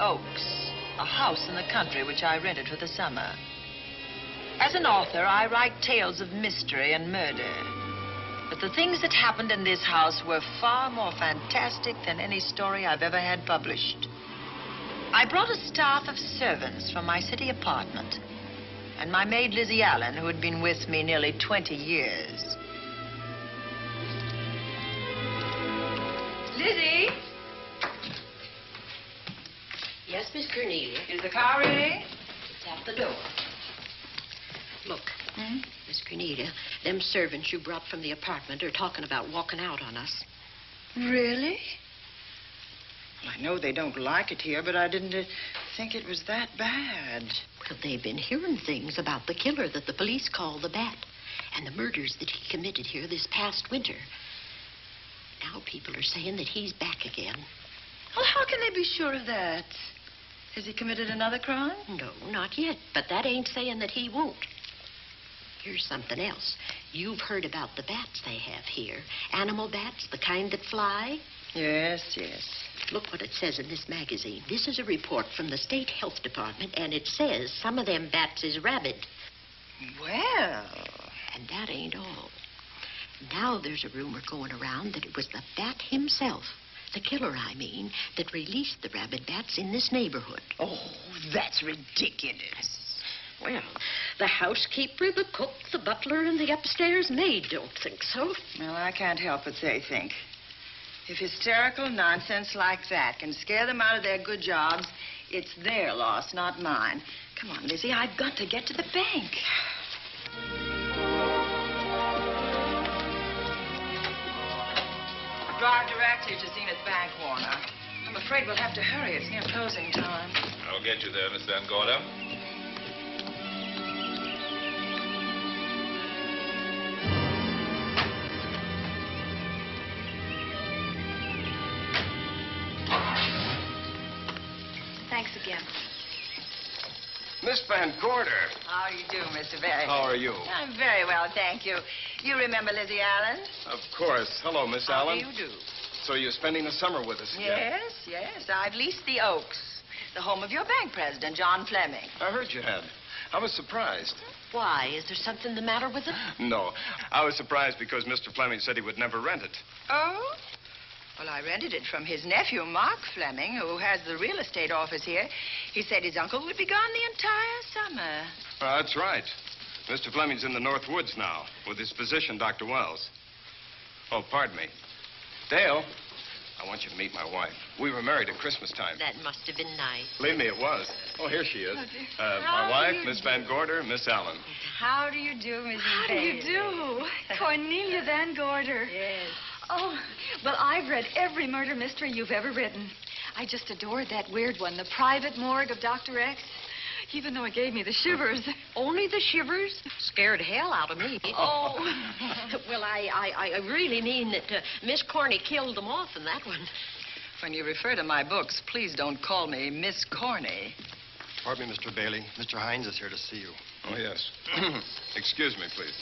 Oaks, a house in the country which I rented for the summer. As an author, I write tales of mystery and murder. But the things that happened in this house were far more fantastic than any story I've ever had published. I brought a staff of servants from my city apartment, and my maid Lizzie Allen, who had been with me nearly 20 years. Lizzie? Yes, Miss Cornelia. Is the car ready? It's at the door. Look, Miss Cornelia, them servants you brought from the apartment are talking about walking out on us. Really? Well, I know they don't like it here, but I didn't think it was that bad. Well, they've been hearing things about the killer that the police call the Bat and the murders that he committed here this past winter. Now people are saying that he's back again. Well, how can they be sure of that? Has he committed another crime? No, not yet, but that ain't saying that he won't. Here's something else. You've heard about the bats they have here. Animal bats, the kind that fly. Yes, yes. Look what it says in this magazine. This is a report from the State Health Department, and it says some of them bats is rabid. Well... And that ain't all. Now there's a rumor going around that it was the bat himself, the killer, I mean, that released the rabid bats in this neighborhood. Oh, that's ridiculous. Well, the housekeeper, the cook, the butler, and the upstairs maid don't think so. Well, I can't help but they think. If hysterical nonsense like that can scare them out of their good jobs, it's their loss, not mine. Come on, Lizzie, I've got to get to the bank. Drive directly to Zenith Bank, Warner. I'm afraid we'll have to hurry. It's near closing time. I'll get you there, Miss Van Gorder. Thanks again. Miss Van Gorder. How do you do, Mr. Barry? How are you? I'm very well, thank you. You remember Lizzie Allen? Of course. Hello, Miss Allen. How do you do? So you're spending the summer with us again? Yes, yes. I've leased the Oaks, the home of your bank president, John Fleming. I heard you had. I was surprised. Why? Is there something the matter with it? No. I was surprised because Mr. Fleming said he would never rent it. Oh? Well, I rented it from his nephew, Mark Fleming, who has the real estate office here. He said his uncle would be gone the entire summer. That's right. Mr. Fleming's in the North Woods now with his physician, Dr. Wells. Oh, pardon me. Dale, I want you to meet my wife. We were married at Christmas time. That must have been nice. Believe me, it was. Oh, here she is. My How wife, do you Miss do? Van Gorder, Miss Allen. How do you do, Mrs. How do you do? Cornelia Van Gorder. Yes. Oh, well, I've read every murder mystery you've ever written. I just adored that weird one, The Private Morgue of Dr. X. Even though it gave me the shivers. Only the shivers? Scared hell out of me. Oh. Well, I really mean that Miss Corney killed them off in that one. When you refer to my books, please don't call me Miss Corney. Pardon me, Mr. Bailey. Mr. Hines is here to see you. Oh, yes. Excuse me, please.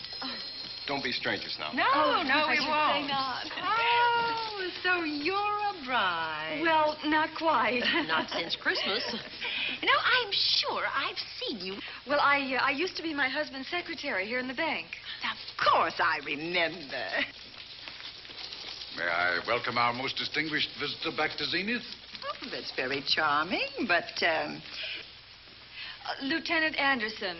Don't be strangers now. No, Oh, no, I we should won't. say not. Oh, so you're a bride. Well, not quite. Not since Christmas. You know, I'm sure I've seen you. Well, I used to be my husband's secretary here in the bank. Of course I remember. May I welcome our most distinguished visitor back to Zenith? Oh, that's very charming, but, Lieutenant Anderson.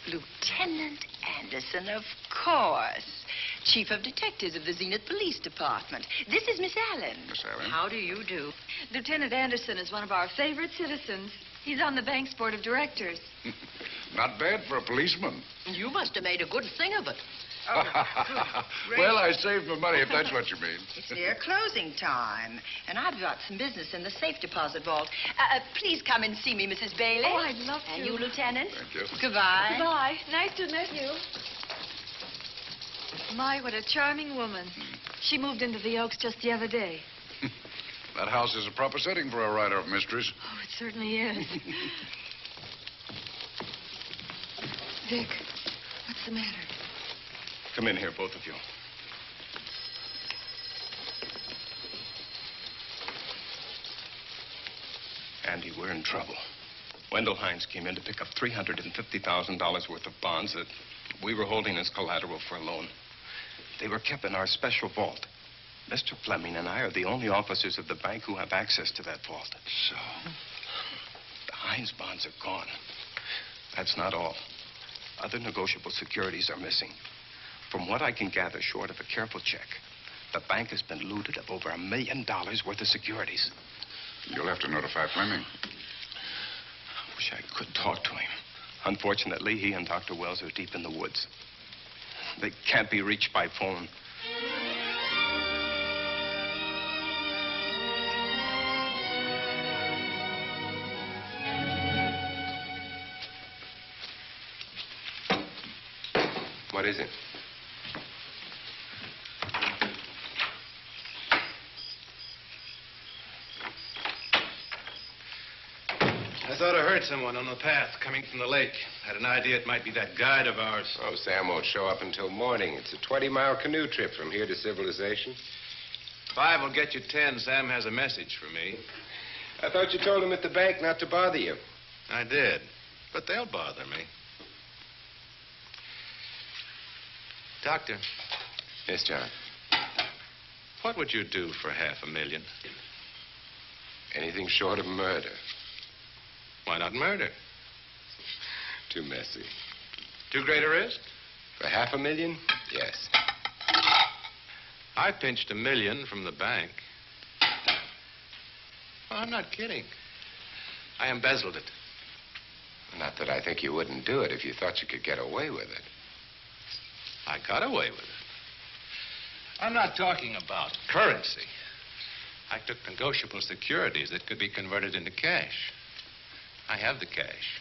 Lieutenant Anderson, of course. Chief of Detectives of the Zenith Police Department. This is Miss Allen. Miss Allen. How do you do? Lieutenant Anderson is one of our favorite citizens. He's on the bank's board of directors. Not bad for a policeman. You must have made a good thing of it. Well, I saved my money, if that's what you mean. It's near closing time, and I've got some business in the safe deposit vault. Please come and see me, Mrs. Bailey. Oh, I'd love to. And you, Lieutenant. Thank you. Goodbye. Goodbye. Nice to meet you. My, what a charming woman. She moved into the Oaks just the other day. That house is a proper setting for a writer of mysteries. Oh, it certainly is. Vic, what's the matter? Come in here, both of you. Andy, we're in trouble. Wendell Hines came in to pick up $350,000 worth of bonds that we were holding as collateral for a loan. They were kept in our special vault. Mr. Fleming and I are the only officers of the bank who have access to that vault. So? The Hines bonds are gone. That's not all. Other negotiable securities are missing. From what I can gather, short of a careful check, the bank has been looted of over $1 million worth of securities. You'll have to notify Fleming. I wish I could talk to him. Unfortunately, he and Dr. Wells are deep in the woods. They can't be reached by phone. What is it? I thought I heard someone on the path coming from the lake. Had an idea it might be that guide of ours. Oh, Sam won't show up until morning. It's a 20-mile canoe trip from here to civilization. 5 will get you 10. Sam has a message for me. I thought you told him at the bank not to bother you. I did, but they'll bother me. Doctor. Yes, John. What would you do for $500,000? Anything short of murder. Why not murder? Too messy. Too great a risk? For $500,000? Yes. I pinched $1 million from the bank. Well, I'm not kidding. I embezzled it. Not that I think you wouldn't do it if you thought you could get away with it. I got away with it. I'm not talking about currency. I took negotiable securities that could be converted into cash. I have the cash.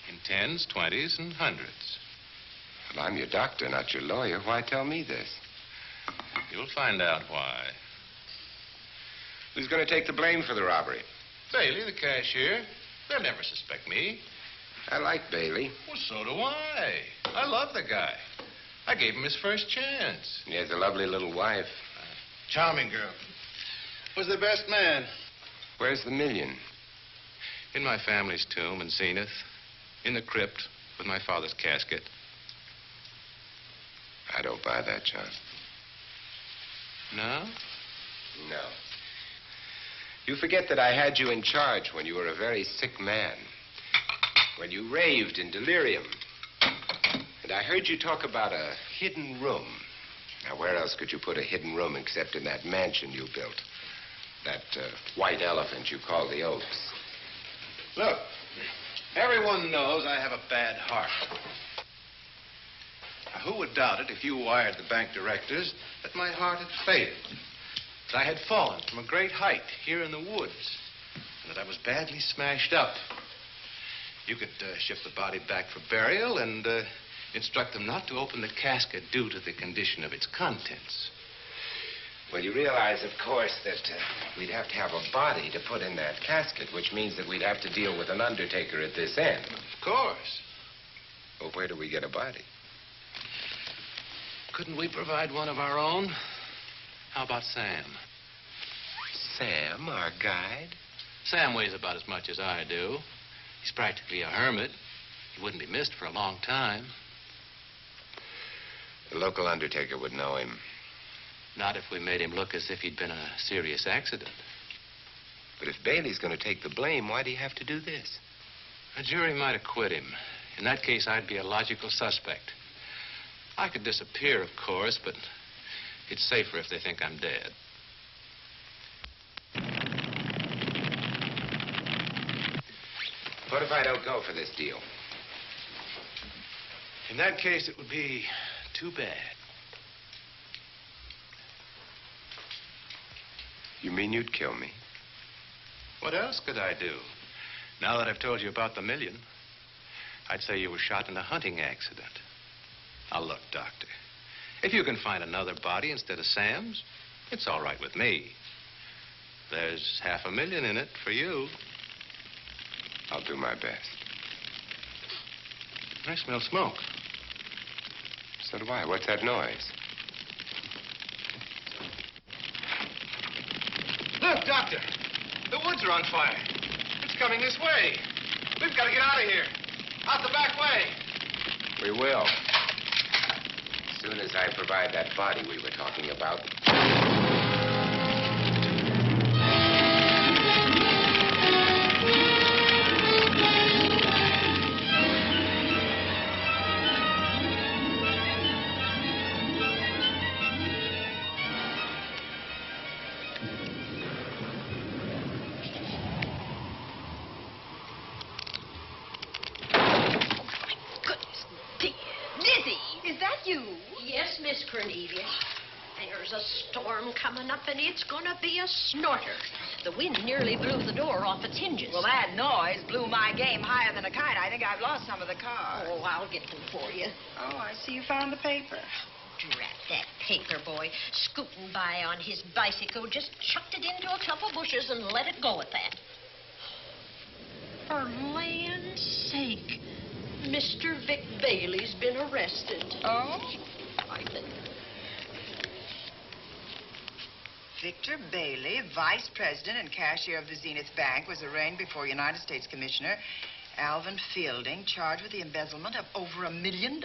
In 10s, 20s, and 100s. Well, I'm your doctor, not your lawyer. Why tell me this? You'll find out why. Who's going to take the blame for the robbery? Bailey, the cashier. They'll never suspect me. I like Bailey. Well, so do I. I love the guy. I gave him his first chance. He has a lovely little wife. Charming girl. Was the best man. Where's the $1 million? In my family's tomb in Zenith. In the crypt with my father's casket. I don't buy that, John. No? No. You forget that I had you in charge when you were a very sick man. When you raved in delirium. And I heard you talk about a hidden room. Now, where else could you put a hidden room except in that mansion you built? That white elephant you call the Oaks. Look, everyone knows I have a bad heart. Now, who would doubt it if you wired the bank directors that my heart had failed? That I had fallen from a great height here in the woods. And that I was badly smashed up. You could ship the body back for burial and instruct them not to open the casket due to the condition of its contents. Well, you realize, of course, that we'd have to have a body to put in that casket, which means that we'd have to deal with an undertaker at this end. Of course. Well, where do we get a body? Couldn't we provide one of our own? How about Sam? Sam, our guide? Sam weighs about as much as I do. He's practically a hermit. He wouldn't be missed for a long time. The local undertaker would know him. Not if we made him look as if he'd been a serious accident. But if Bailey's going to take the blame, why'd he have to do this? A jury might acquit him. In that case, I'd be a logical suspect. I could disappear, of course, but it's safer if they think I'm dead. What if I don't go for this deal? In that case, it would be too bad. You mean you'd kill me? What else could I do? Now that I've told you about the $1 million, I'd say you were shot in a hunting accident. Now, look, Doctor, if you can find another body instead of Sam's, it's all right with me. There's $500,000 in it for you. I'll do my best. I smell smoke. So do I. What's that noise? Look, Doctor, the woods are on fire. It's coming this way. We've got to get out of here. Out the back way. We will. As soon as I provide that body we were talking about. Yes, Miss Cornelia. There's a storm coming up, and it's gonna be a snorter. The wind nearly blew the door off its hinges. Well, that noise blew my game higher than a kite. I think I've lost some of the cars. Oh, I'll get them for you. Oh, I see you found the paper. Drat that paper boy, scooting by on his bicycle, just chucked it into a clump of bushes and let it go at that. For land's sake, Mr. Vic Bailey's been arrested. Oh? I think. Victor Bailey, vice president and cashier of the Zenith Bank, was arraigned before United States Commissioner Alvin Fielding, charged with the embezzlement of over $1 million.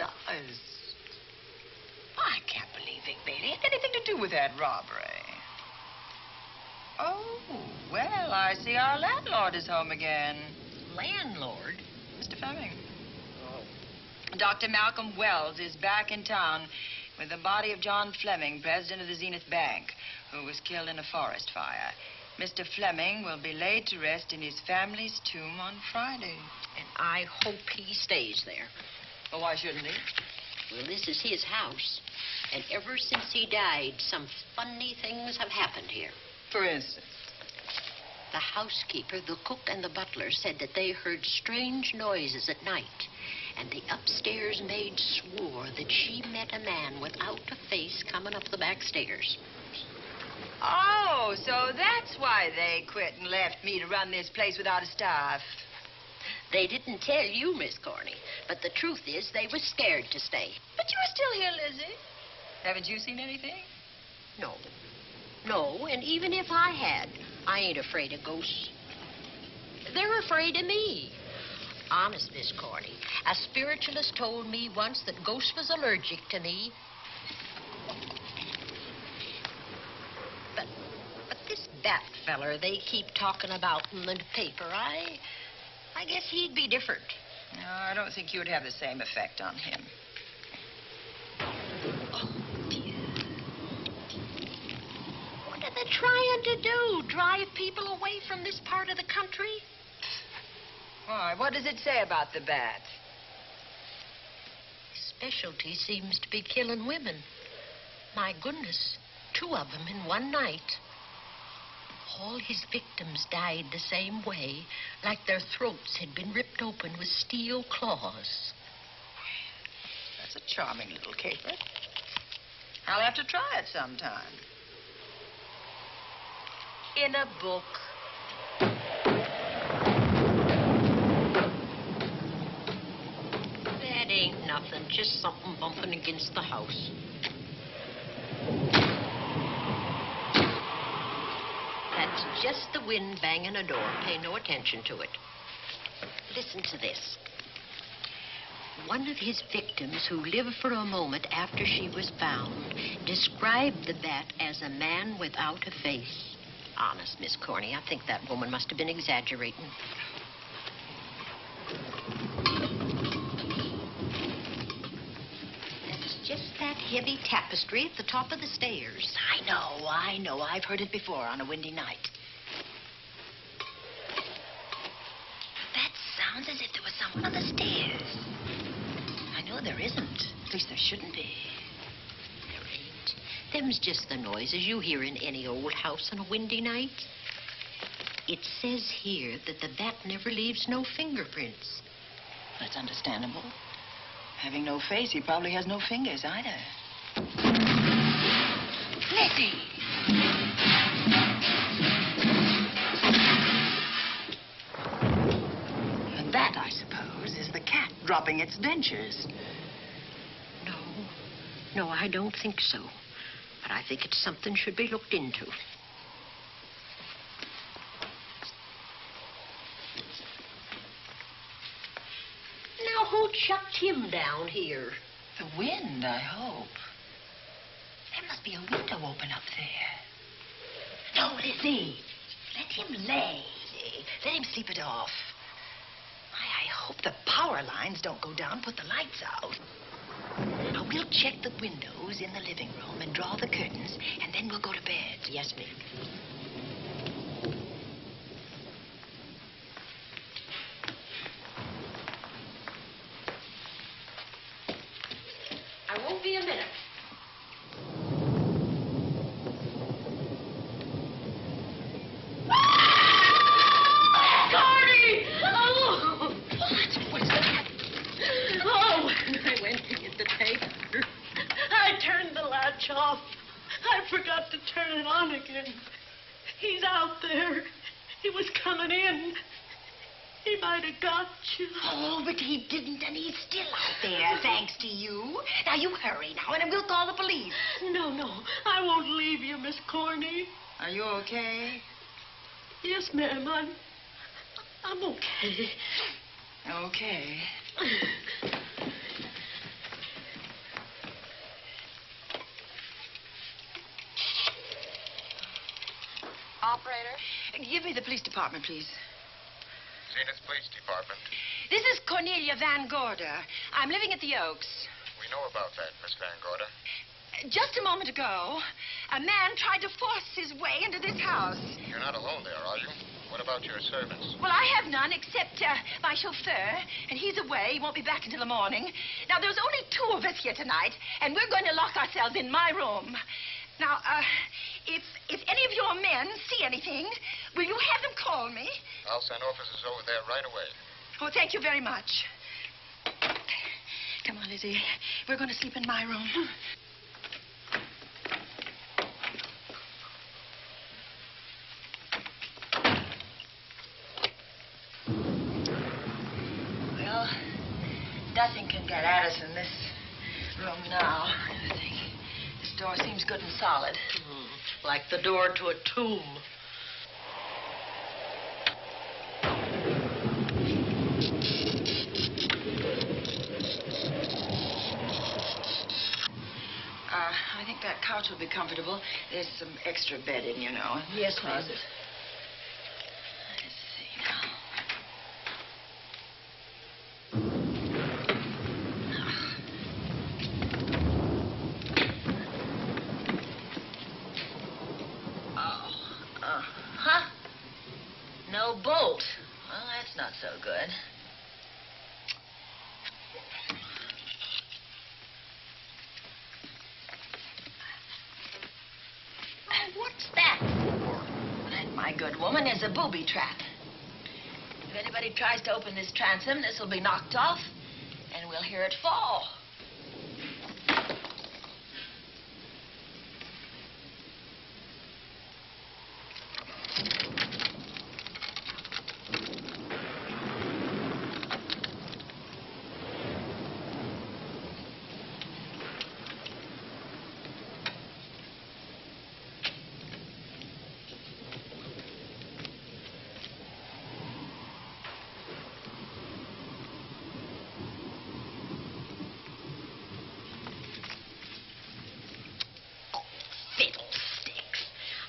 I can't believe Vic Bailey had anything to do with that robbery. Oh, well, I see our landlord is home again. Landlord? Mr. Fleming. Dr. Malcolm Wells is back in town with the body of John Fleming, president of the Zenith Bank, who was killed in a forest fire. Mr. Fleming will be laid to rest in his family's tomb on Friday. And I hope he stays there. Well, why shouldn't he? Well, this is his house. And ever since he died, some funny things have happened here. For instance? The housekeeper, the cook, and the butler said that they heard strange noises at night. And the upstairs maid swore that she met a man without a face coming up the back stairs. Oh, so that's why they quit and left me to run this place without a staff. They didn't tell you, Miss Corney, but the truth is they were scared to stay. But you're still here, Lizzie. Haven't you seen anything? No. No, and even if I had, I ain't afraid of ghosts. They're afraid of me. Honest, Miss Corney, a spiritualist told me once that ghosts was allergic to me. But this Bat feller they keep talking about in the paper, I guess he'd be different. No, I don't think you'd have the same effect on him. Oh, dear. What are they trying to do? Drive people away from this part of the country? Why, what does it say about the bat? His specialty seems to be killing women. My goodness, 2 of them in one night. All his victims died the same way, like their throats had been ripped open with steel claws. That's a charming little caper. I'll have to try it sometime. In a book. That ain't nothing, just something bumping against the house. That's just the wind banging a door. Pay no attention to it. Listen to this. One of his victims, who lived for a moment after she was found, described the bat as a man without a face. Honest, Miss Corney, I think that woman must have been exaggerating. That's just that heavy tapestry at the top of the stairs. I know. I've heard it before on a windy night. That sounds as if there was someone on the stairs. I know there isn't. At least there shouldn't be. There ain't. Them's just the noises you hear in any old house on a windy night. It says here that the bat never leaves no fingerprints. That's understandable. Having no face, he probably has no fingers either. Lizzie! And that, I suppose, is the cat dropping its dentures. No, I don't think so. But I think it's something should be looked into. shucked him down here? The wind, I hope. There must be a window open up there. No, Lizzie. Let him lay. Let him sleep it off. I hope the power lines don't go down, put the lights out. Now, we'll check the windows in the living room and draw the curtains, and then we'll go to bed. Yes, ma'am. I won't be a minute. Gordy! Oh! What's that? Oh, when I went to get the paper, I turned the latch off. I forgot to turn it on again. He's out there. He was coming in. He might have got you. Oh, but he didn't, and he's still out there, thanks to you. Now, you hurry now, and we'll call the police. No, I won't leave you, Miss Corny. Are you okay? Yes, ma'am, I'm okay. Okay. Operator? Give me the police department, please. Zenith Police Department. This is Cornelia Van Gorder. I'm living at the Oaks. We know about that, Miss Van Gorder. Just a moment ago, a man tried to force his way into this house. You're not alone there, are you? What about your servants? Well, I have none except my chauffeur, and he's away. He won't be back until the morning. Now, there's only 2 of us here tonight, and we're going to lock ourselves in my room. Now, if any of your men see anything, will you have them call me? I'll send officers over there right away. Oh, thank you very much. Come on, Lizzie. We're going to sleep in my room. Well, nothing can get at us in this room now, I think. This door seems good and solid. Like the door to a tomb. I think that couch will be comfortable. There's some extra bedding, you know. Yes, ma'am. Closet. Let's see now. Huh? No bolt. Well, that's not so good. What's that for? That, my good woman, is a booby trap. If anybody tries to open this transom, this will be knocked off, and we'll hear it fall.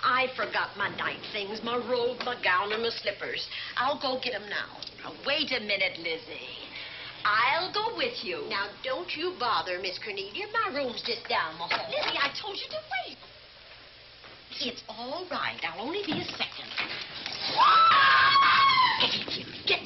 I forgot my night things, my robe, my gown, and my slippers. I'll go get 'em now. Now, wait a minute, Lizzie. I'll go with you. Now, don't you bother, Miss Cornelia. My room's just down the hall. Lizzie, I told you to wait. It's all right. I'll only be a second. Get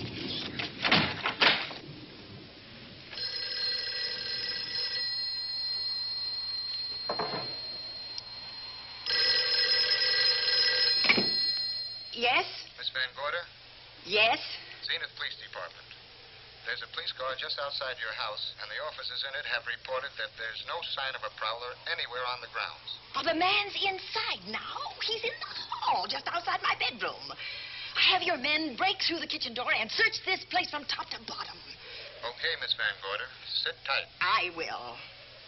Yes? Miss Van Gorder? Yes? Zenith Police Department. There's a police car just outside your house, and the officers in it have reported that there's no sign of a prowler anywhere on the grounds. Oh, the man's inside now. He's in the hall, just outside my bedroom. Have your men break through the kitchen door and search this place from top to bottom. Okay, Miss Van Gorder. Sit tight. I will.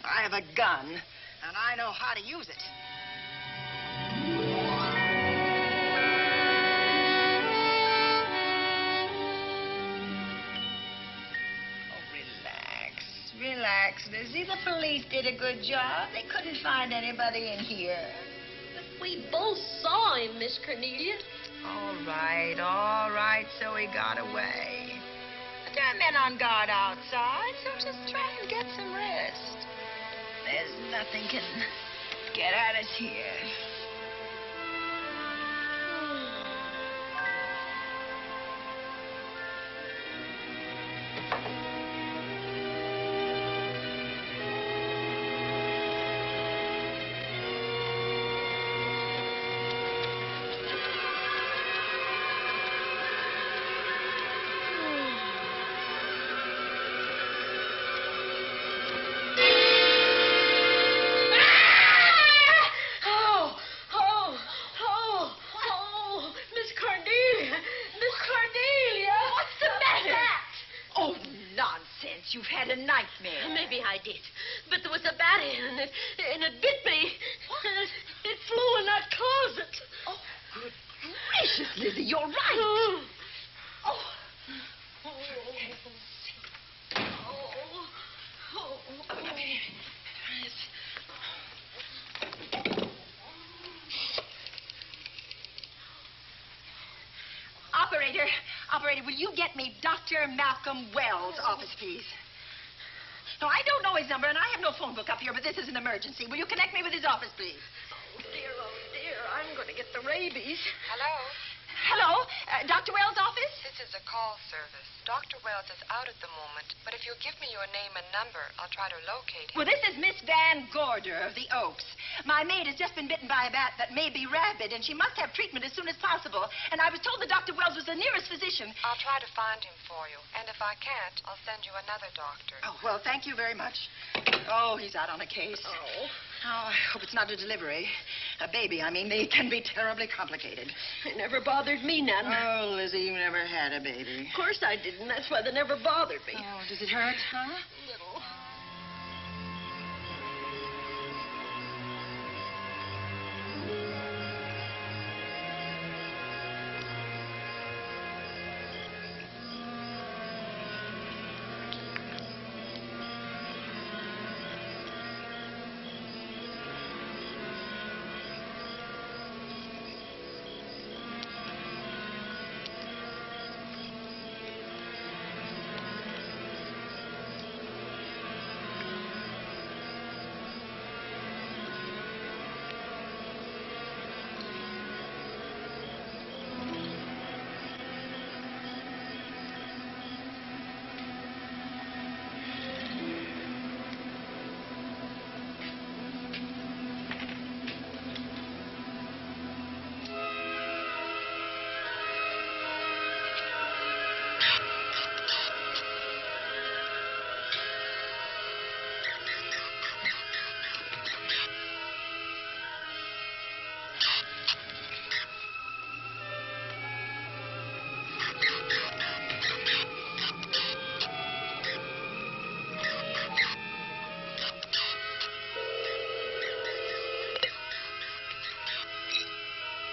I have a gun, and I know how to use it. Oh, relax. relax, Lizzie. The police did a good job. They couldn't find anybody in here. But we both saw him, Miss Cornelia. All right, so he got away. But there are men on guard outside, so just try and get some rest. There's nothing can get at us here. You've had a nightmare. Maybe I did. But there was a bat in it, and it bit me. It flew in that closet. Oh, good gracious, Lizzie, you're right. Operator, will you get me Dr. Malcolm Wells' office, please? No, I don't know his number, and I have no phone book up here, but this is an emergency. Will you connect me with his office, please? Oh, dear, I'm going to get the rabies. Hello? Hello? Dr. Wells' office? This is a call service. Dr. Wells is out at the moment, but if you'll give me your name and number, I'll try to locate him. Well, this is Miss Van Gorder of the Oaks. My maid has just been bitten by a bat that may be rabid, and she must have treatment as soon as possible. And I was told that Dr. Wells was the nearest physician. I'll try to find him for you, and if I can't, I'll send you another doctor. Oh, well, thank you very much. Oh, he's out on a case. Oh, I hope it's not a delivery. A baby, I mean. They can be terribly complicated. It never bothered me none. Oh, Lizzie, you never had a baby. Of course I didn't. That's why they never bothered me. Oh, does it hurt, huh? Little.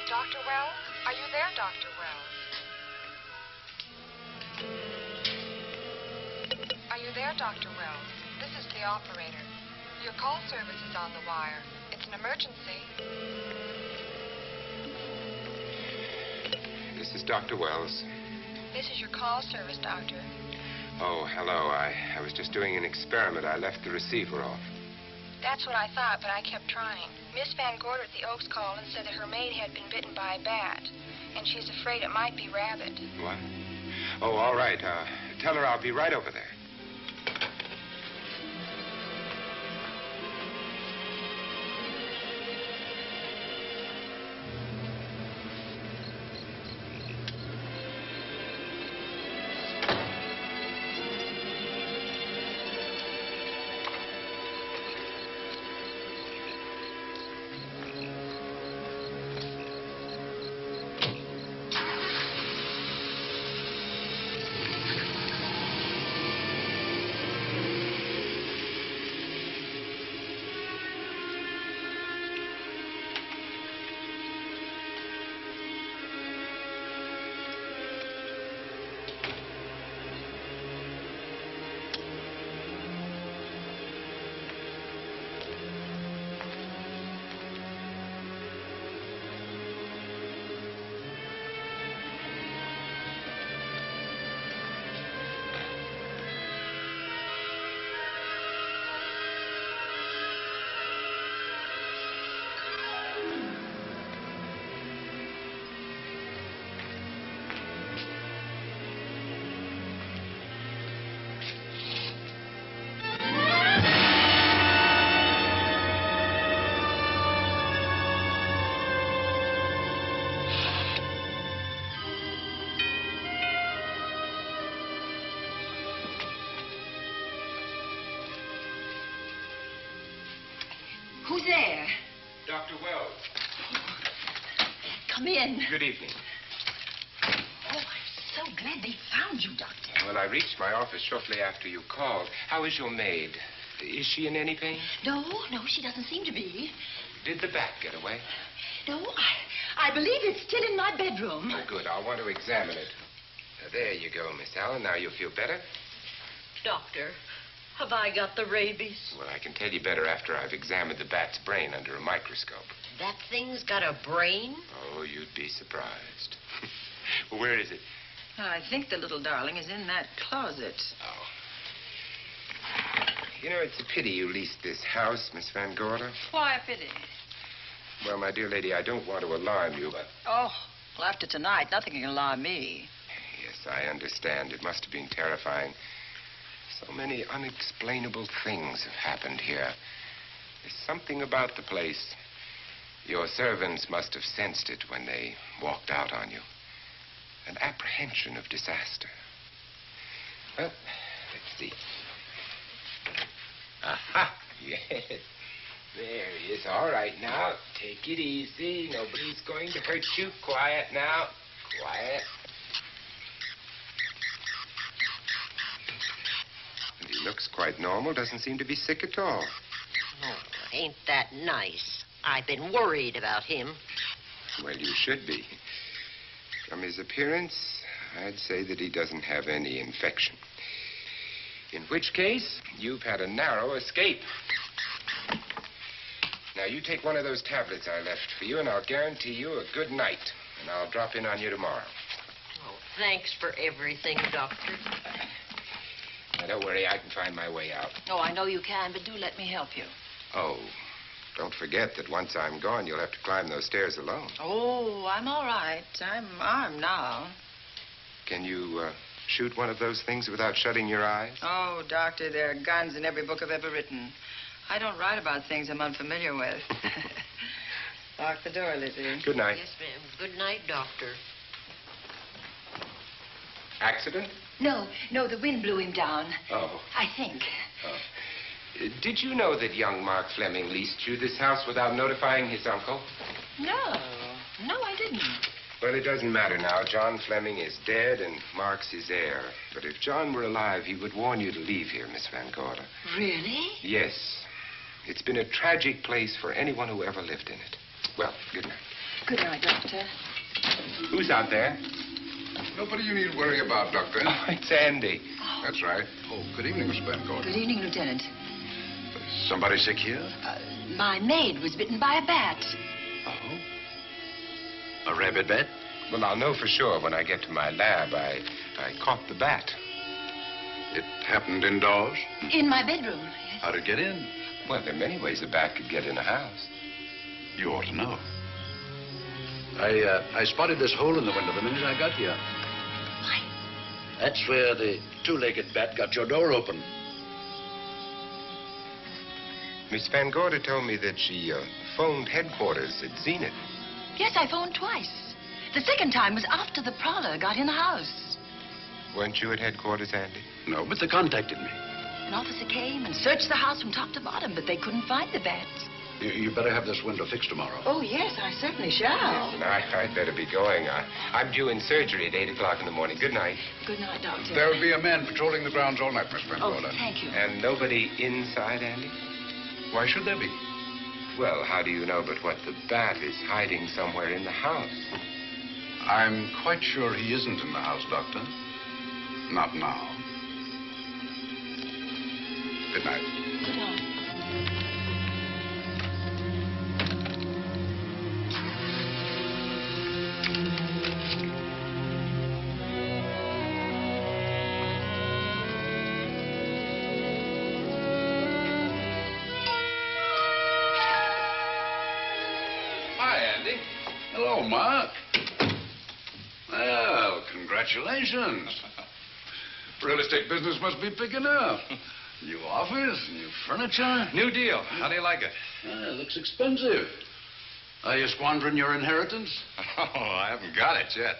Dr. Wells? Are you there, Dr. Wells? Are you there, Dr. Wells? This is the operator. Your call service is on the wire. It's an emergency. This is Dr. Wells. This is your call service, Doctor. Oh, hello. I was just doing an experiment. I left the receiver off. That's what I thought, but I kept trying. Miss Van Gorder at the Oaks called and said that her maid had been bitten by a bat, and she's afraid it might be rabid. What? Oh, all right. Tell her I'll be right over there. Dr. Wells. Come in. Good evening. Oh, I'm so glad they found you, Doctor. Well, I reached my office shortly after you called. How is your maid? Is she in any pain? No, she doesn't seem to be. Did the bat get away? No, I believe it's still in my bedroom. Oh, good. I'll want to examine it. There you go, Miss Allen. Now you feel better? Doctor, have I got the rabies? Well, I can tell you better after I've examined the bat's brain under a microscope. That thing's got a brain? Oh, you'd be surprised. Well, where is it? I think the little darling is in that closet. Oh. You know, it's a pity you leased this house, Miss Van Gorder. Why a pity? Well, my dear lady, I don't want to alarm you, but... Oh, well, after tonight, nothing can alarm me. Yes, I understand. It must have been terrifying. So many unexplainable things have happened here. There's something about the place. Your servants must have sensed it when they walked out on you. An apprehension of disaster. Well, let's see. Aha! Yes. There he is. All right, now. Take it easy. Nobody's going to hurt you. Quiet now. Quiet. And he looks quite normal. Doesn't seem to be sick at all. Oh, ain't that nice? I've been worried about him. Well, you should be. From his appearance, I'd say that he doesn't have any infection. In which case, you've had a narrow escape. Now, you take one of those tablets I left for you, and I'll guarantee you a good night. And I'll drop in on you tomorrow. Oh, thanks for everything, Doctor. Now, don't worry, I can find my way out. Oh, I know you can, but do let me help you. Oh, don't forget that once I'm gone, you'll have to climb those stairs alone. Oh, I'm all right. I'm armed now. Can you shoot one of those things without shutting your eyes? Oh, Doctor, there are guns in every book I've ever written. I don't write about things I'm unfamiliar with. Lock the door, Lizzie. Good night. Yes, ma'am. Good night, Doctor. Accident? No, the wind blew him down. Oh. I think. Oh. Did you know that young Mark Fleming leased you this house without notifying his uncle? No, I didn't. Well, it doesn't matter now. John Fleming is dead and Mark's his heir. But if John were alive, he would warn you to leave here, Miss Van Gorder. Really? Yes. It's been a tragic place for anyone who ever lived in it. Well, good night. Good night, Doctor. Who's out there? Nobody you need worry about, Doctor. Oh, it's Andy. That's right. Oh, good evening, Miss Van Gorder. Good evening, Lieutenant. Somebody sick here? My maid was bitten by a bat. Oh? A rabid bat? Well, I'll know for sure when I get to my lab. I caught the bat. It happened indoors? In my bedroom. How'd it get in? Well, there are many ways a bat could get in a house. You ought to know. I spotted this hole in the window the minute I got here. Why? That's where the two-legged bat got your door open. Miss Van Gorder told me that she phoned headquarters at Zenith. Yes, I phoned twice. The second time was after the prowler got in the house. Weren't you at headquarters, Andy? No, but they contacted me. An officer came and searched the house from top to bottom, but they couldn't find the bat. You better have this window fixed tomorrow. Oh, yes, I certainly shall. Listen, I'd better be going. I'm due in surgery at 8 o'clock in the morning. Good night. Good night, Doctor. There'll be a man patrolling the grounds all night, Miss Van Oh, Gorder. thank you. And nobody inside, Andy? Why should there be? Well, how do you know but what the bat is hiding somewhere in the house? I'm quite sure he isn't in the house, Doctor. Not now. Good night. Good night. Hi, Andy. Hello, Mark. Well, congratulations. Real estate business must be picking up. New office, new furniture. New deal. How do you like it? It looks expensive. Are you squandering your inheritance? Oh, I haven't got it yet.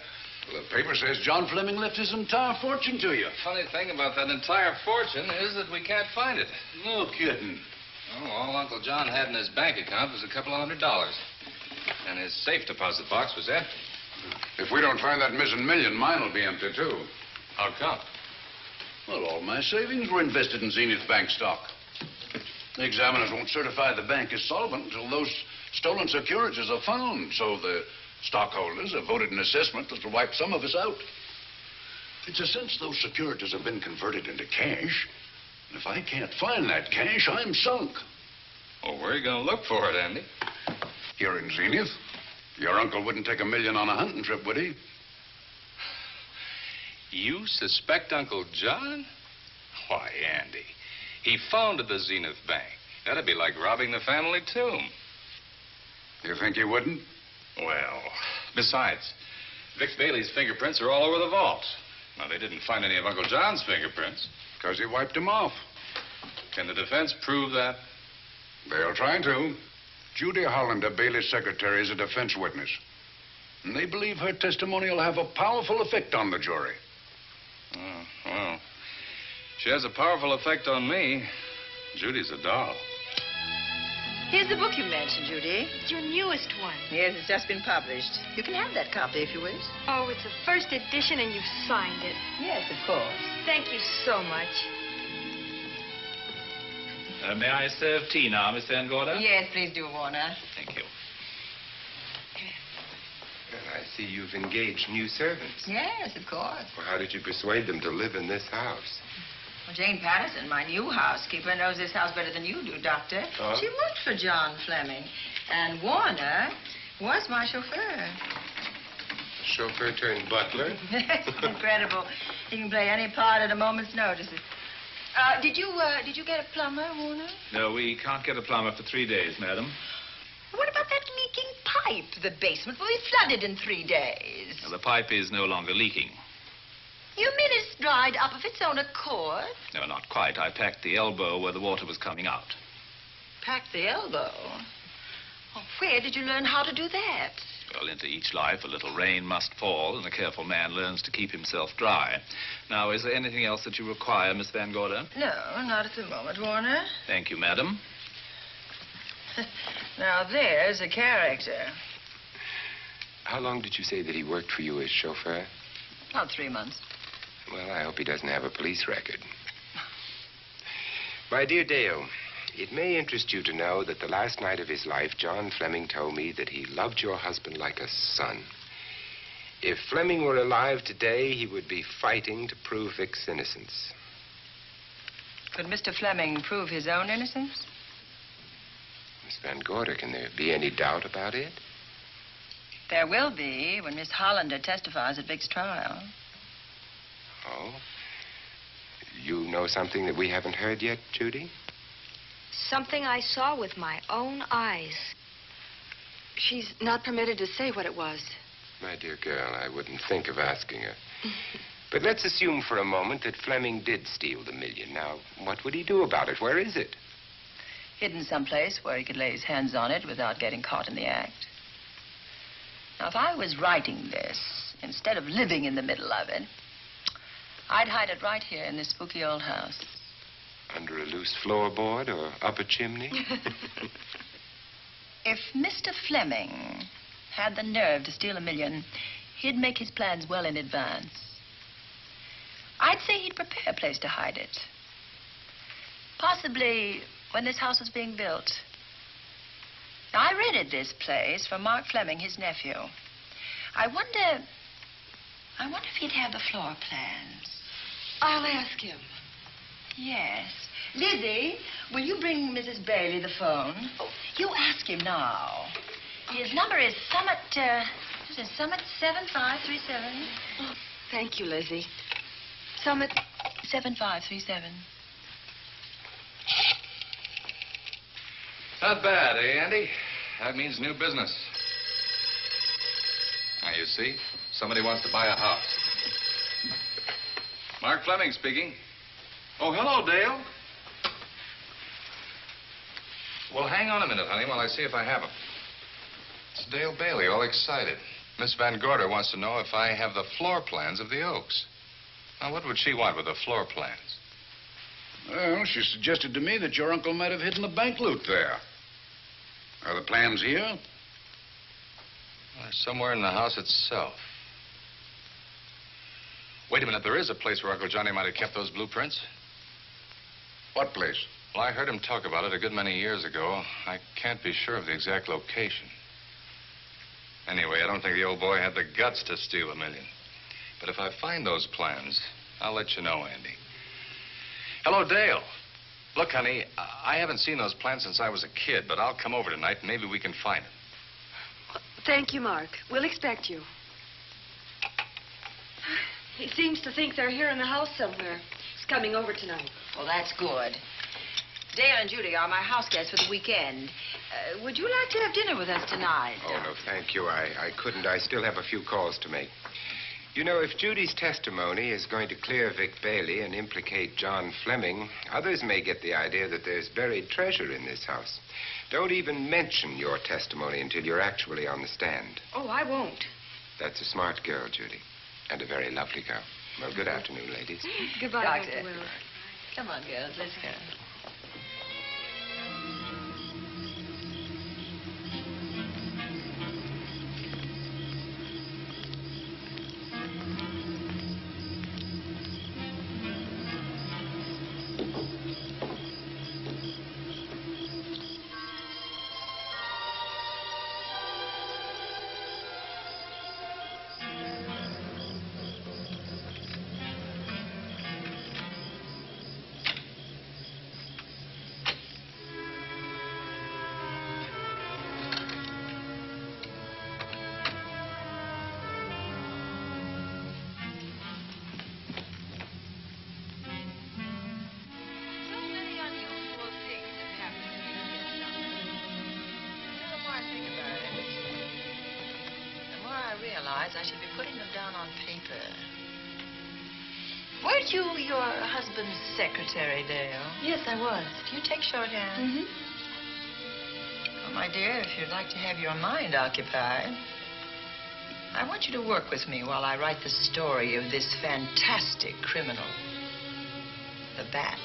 Well, the paper says John Fleming left his entire fortune to you. Funny thing about that entire fortune is that we can't find it. No kidding. Oh, all Uncle John had in his bank account was a couple of $100. And his safe deposit box was empty. If we don't find that missing million, mine will be empty, too. How come? Well, all my savings were invested in Zenith Bank stock. The examiners won't certify the bank as solvent until those stolen securities are found. So the stockholders have voted an assessment that will wipe some of us out. It's a since those securities have been converted into cash. And if I can't find that cash, I'm sunk. Well, where are you going to look for it, Andy? Here in Zenith. Your uncle wouldn't take $1 million on a hunting trip, would he? You suspect Uncle John? Why, Andy, he founded the Zenith Bank. That'd be like robbing the family tomb. You think he wouldn't? Well, besides, Vic Bailey's fingerprints are all over the vault. Now, they didn't find any of Uncle John's fingerprints. Because he wiped them off. Can the defense prove that? They'll try to. Judy Hollander, Bailey's secretary, is a defense witness. And they believe her testimony will have a powerful effect on the jury. Oh, well, she has a powerful effect on me. Judy's a doll. Here's the book you mentioned, Judy. It's your newest one. Yes, it's just been published. You can have that copy if you wish. Oh, it's a first edition and you've signed it. Yes, of course. Thank you so much. May I serve tea now, Miss Van Gorder? Yes, please do, Warner. Thank you. Well, I see you've engaged new servants. Yes, of course. Well, how did you persuade them to live in this house? Well, Jane Patterson, my new housekeeper, knows this house better than you do, Doctor. Oh? She worked for John Fleming. And Warner was my chauffeur. Chauffeur turned butler? Incredible. He can play any part at a moment's notice. Did you get a plumber, Warner? No, we can't get a plumber for 3 days, madam. What about that leaking pipe? The basement will be flooded in 3 days. Well, the pipe is no longer leaking. You mean it's dried up of its own accord? No, not quite. I packed the elbow where the water was coming out. Packed the elbow? Oh, where did you learn how to do that? Well, into each life, a little rain must fall, and a careful man learns to keep himself dry. Now, is there anything else that you require, Miss Van Gorder? No, not at the moment, Warner. Thank you, madam. Now, there's a character. How long did you say that he worked for you as chauffeur? About 3 months. Well, I hope he doesn't have a police record. My dear Dale, it may interest you to know that the last night of his life, John Fleming told me that he loved your husband like a son. If Fleming were alive today, he would be fighting to prove Vic's innocence. Could Mr. Fleming prove his own innocence? Miss Van Gorder, can there be any doubt about it? There will be when Miss Hollander testifies at Vic's trial. Oh? You know something that we haven't heard yet, Judy? Something I saw with my own eyes. She's not permitted to say what it was. My dear girl, I wouldn't think of asking her. But let's assume for a moment that Fleming did steal the $1 million. Now, what would he do about it? Where is it? Hidden someplace where he could lay his hands on it without getting caught in the act. Now, if I was writing this, instead of living in the middle of it, I'd hide it right here in this spooky old house. Under a loose floorboard or up a chimney? If Mr. Fleming had the nerve to steal $1 million, he'd make his plans well in advance. I'd say he'd prepare a place to hide it. Possibly when this house was being built. Now, I rented this place from Mark Fleming, his nephew. I wonder if he'd have the floor plans. I'll ask him. Yes. Lizzie, will you bring Mrs. Bailey the phone? Oh, you ask him now. His number is Summit 7537. Oh, thank you, Lizzie. Summit 7537. Not bad, eh, Andy? That means new business. Now, you see, somebody wants to buy a house. Mark Fleming speaking. Oh, hello, Dale. Well, hang on a minute, honey, while I see if I have him. It's Dale Bailey, all excited. Miss Van Gorder wants to know if I have the floor plans of the Oaks. Now, what would she want with the floor plans? Well, she suggested to me that your uncle might have hidden the bank loot there. Are the plans here? Well, somewhere in the house itself. Wait a minute, there is a place where Uncle Johnny might have kept those blueprints. What place? Well, I heard him talk about it a good many years ago. I can't be sure of the exact location. Anyway, I don't think the old boy had the guts to steal $1 million. But if I find those plans, I'll let you know, Andy. Hello, Dale. Look, honey, I haven't seen those plans since I was a kid, but I'll come over tonight and maybe we can find them. Thank you, Mark. We'll expect you. He seems to think they're here in the house somewhere. He's coming over tonight. Well, that's good. Dale and Judy are my house guests for the weekend. Would you like to have dinner with us tonight? Oh, no, thank you. I couldn't. I still have a few calls to make. You know, if Judy's testimony is going to clear Vic Bailey and implicate John Fleming, others may get the idea that there's buried treasure in this house. Don't even mention your testimony until you're actually on the stand. Oh, I won't. That's a smart girl, Judy, and a very lovely girl. Well, good afternoon, ladies. Goodbye, Doctor. Dr. Wells. Come on, girls, let's go. I should be putting them down on paper. Weren't you your husband's secretary, Dale? Yes, I was. Do you take shorthand? Mm-hmm. Well, my dear, if you'd like to have your mind occupied, I want you to work with me while I write the story of this fantastic criminal, the Bat.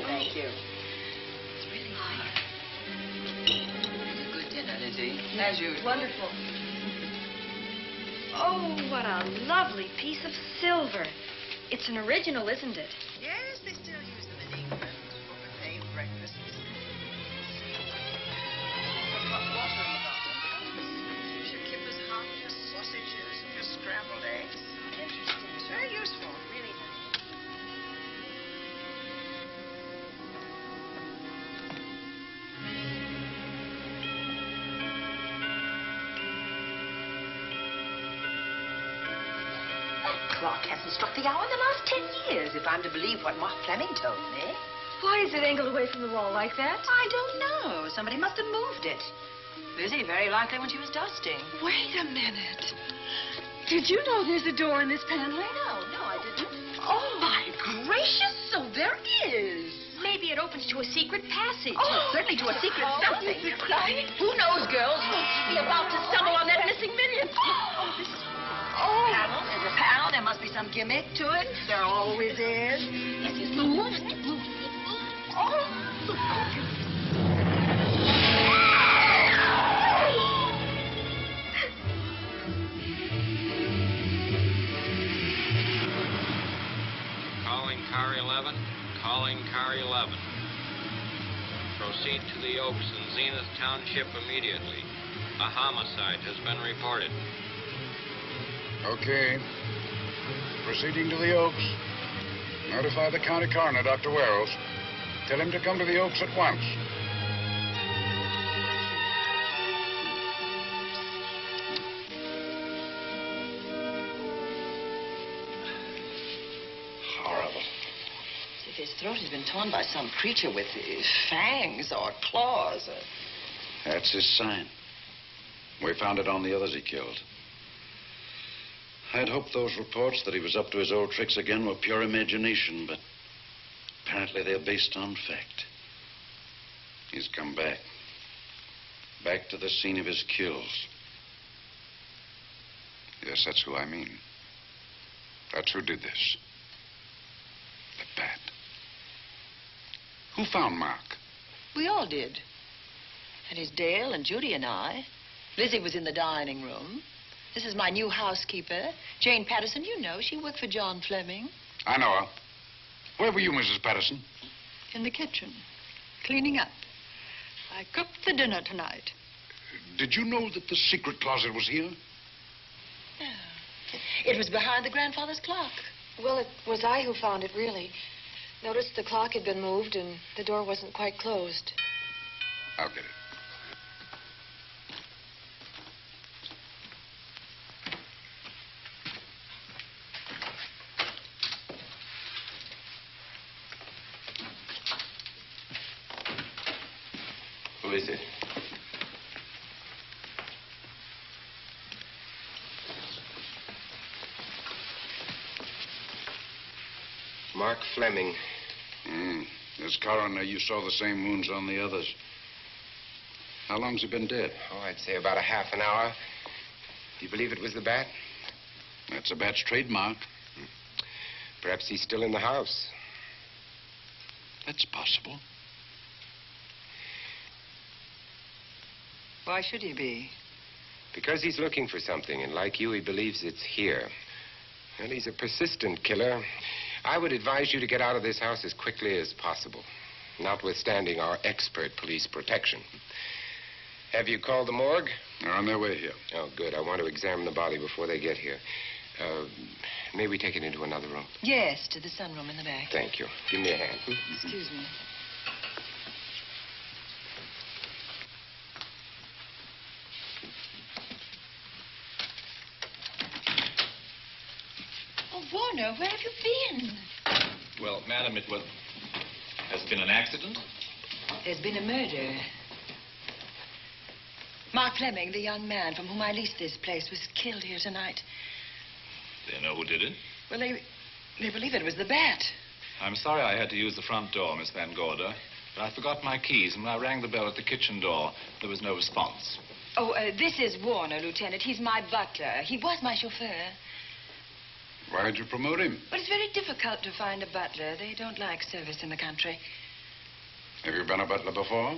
Thank you. It's really nice. It's a good dinner, Lizzie. As usual. Wonderful. Oh, what a lovely piece of silver. It's an original, isn't it? Yes, they still use them in England for buffet breakfasts. Hot water in the bottom. Use your kippers hot, your sausages, and your scrambled eggs. Interesting. It's very useful, really. Clock hasn't struck the hour in the last 10 years, if I'm to believe what Mark Fleming told me. Why is it angled away from the wall like that? I don't know. Somebody must have moved it. Lizzie, very likely when she was dusting. Wait a minute. Did you know there's a door in this paneling? No, I didn't. Oh, my gracious, so there is. Maybe it opens to a secret passage. Oh, certainly to a secret something. This is exciting. Who knows, girls? We'll be about to stumble on that missing million. Oh, panel. There's a panel. There must be some gimmick to it. There always is. Yes, it moves. It moves. Calling car 11. Calling car 11. Proceed to the Oaks in Zenith Township immediately. A homicide has been reported. Okay. proceeding to the Oaks. Notify the county coroner, Dr. Wells. Tell him to come to the Oaks at once. Horrible. As if his throat has been torn by some creature with fangs or claws. That's his sign. We found it on the others he killed. I'd hoped those reports that he was up to his old tricks again were pure imagination, but apparently they're based on fact. He's come back. Back to the scene of his kills. Yes, that's who I mean. That's who did this. The bat. Who found Mark? We all did. And it's Dale and Judy and I. Lizzie was in the dining room. This is my new housekeeper, Jane Patterson. You know, she worked for John Fleming. I know her. Where were you, Mrs. Patterson? In the kitchen, cleaning up. I cooked the dinner tonight. Did you know that the secret closet was here? It was behind the grandfather's clock. Well, it was I who found it, really. Noticed the clock had been moved and the door wasn't quite closed. I'll get it. Who is it? Mark Fleming. As coroner, you saw the same wounds on the others. How long's he been dead? Oh, I'd say about a half an hour. Do you believe it was the bat? That's a bat's trademark. Perhaps he's still in the house. That's possible. Why should he be? Because he's looking for something, and like you, he believes it's here. And he's a persistent killer. I would advise you to get out of this house as quickly as possible, notwithstanding our expert police protection. Have you called the morgue? They're on their way here. Oh, good. I want to examine the body before they get here. May we take it into another room? Yes, to the sunroom in the back. Thank you. Give me a hand. Excuse me. Oh, Warner, where have you been? Well, madam, has been an accident? There's been a murder. Mark Fleming, the young man from whom I leased this place, was killed here tonight. They know who did it? Well, they believe it was the bat. I'm sorry I had to use the front door, Miss Van Gorder, but I forgot my keys, and when I rang the bell at the kitchen door, there was no response. Oh, this is Warner, Lieutenant. He's my butler. He was my chauffeur. Why'd you promote him? But it's very difficult to find a butler. They don't like service in the country. Have you been a butler before?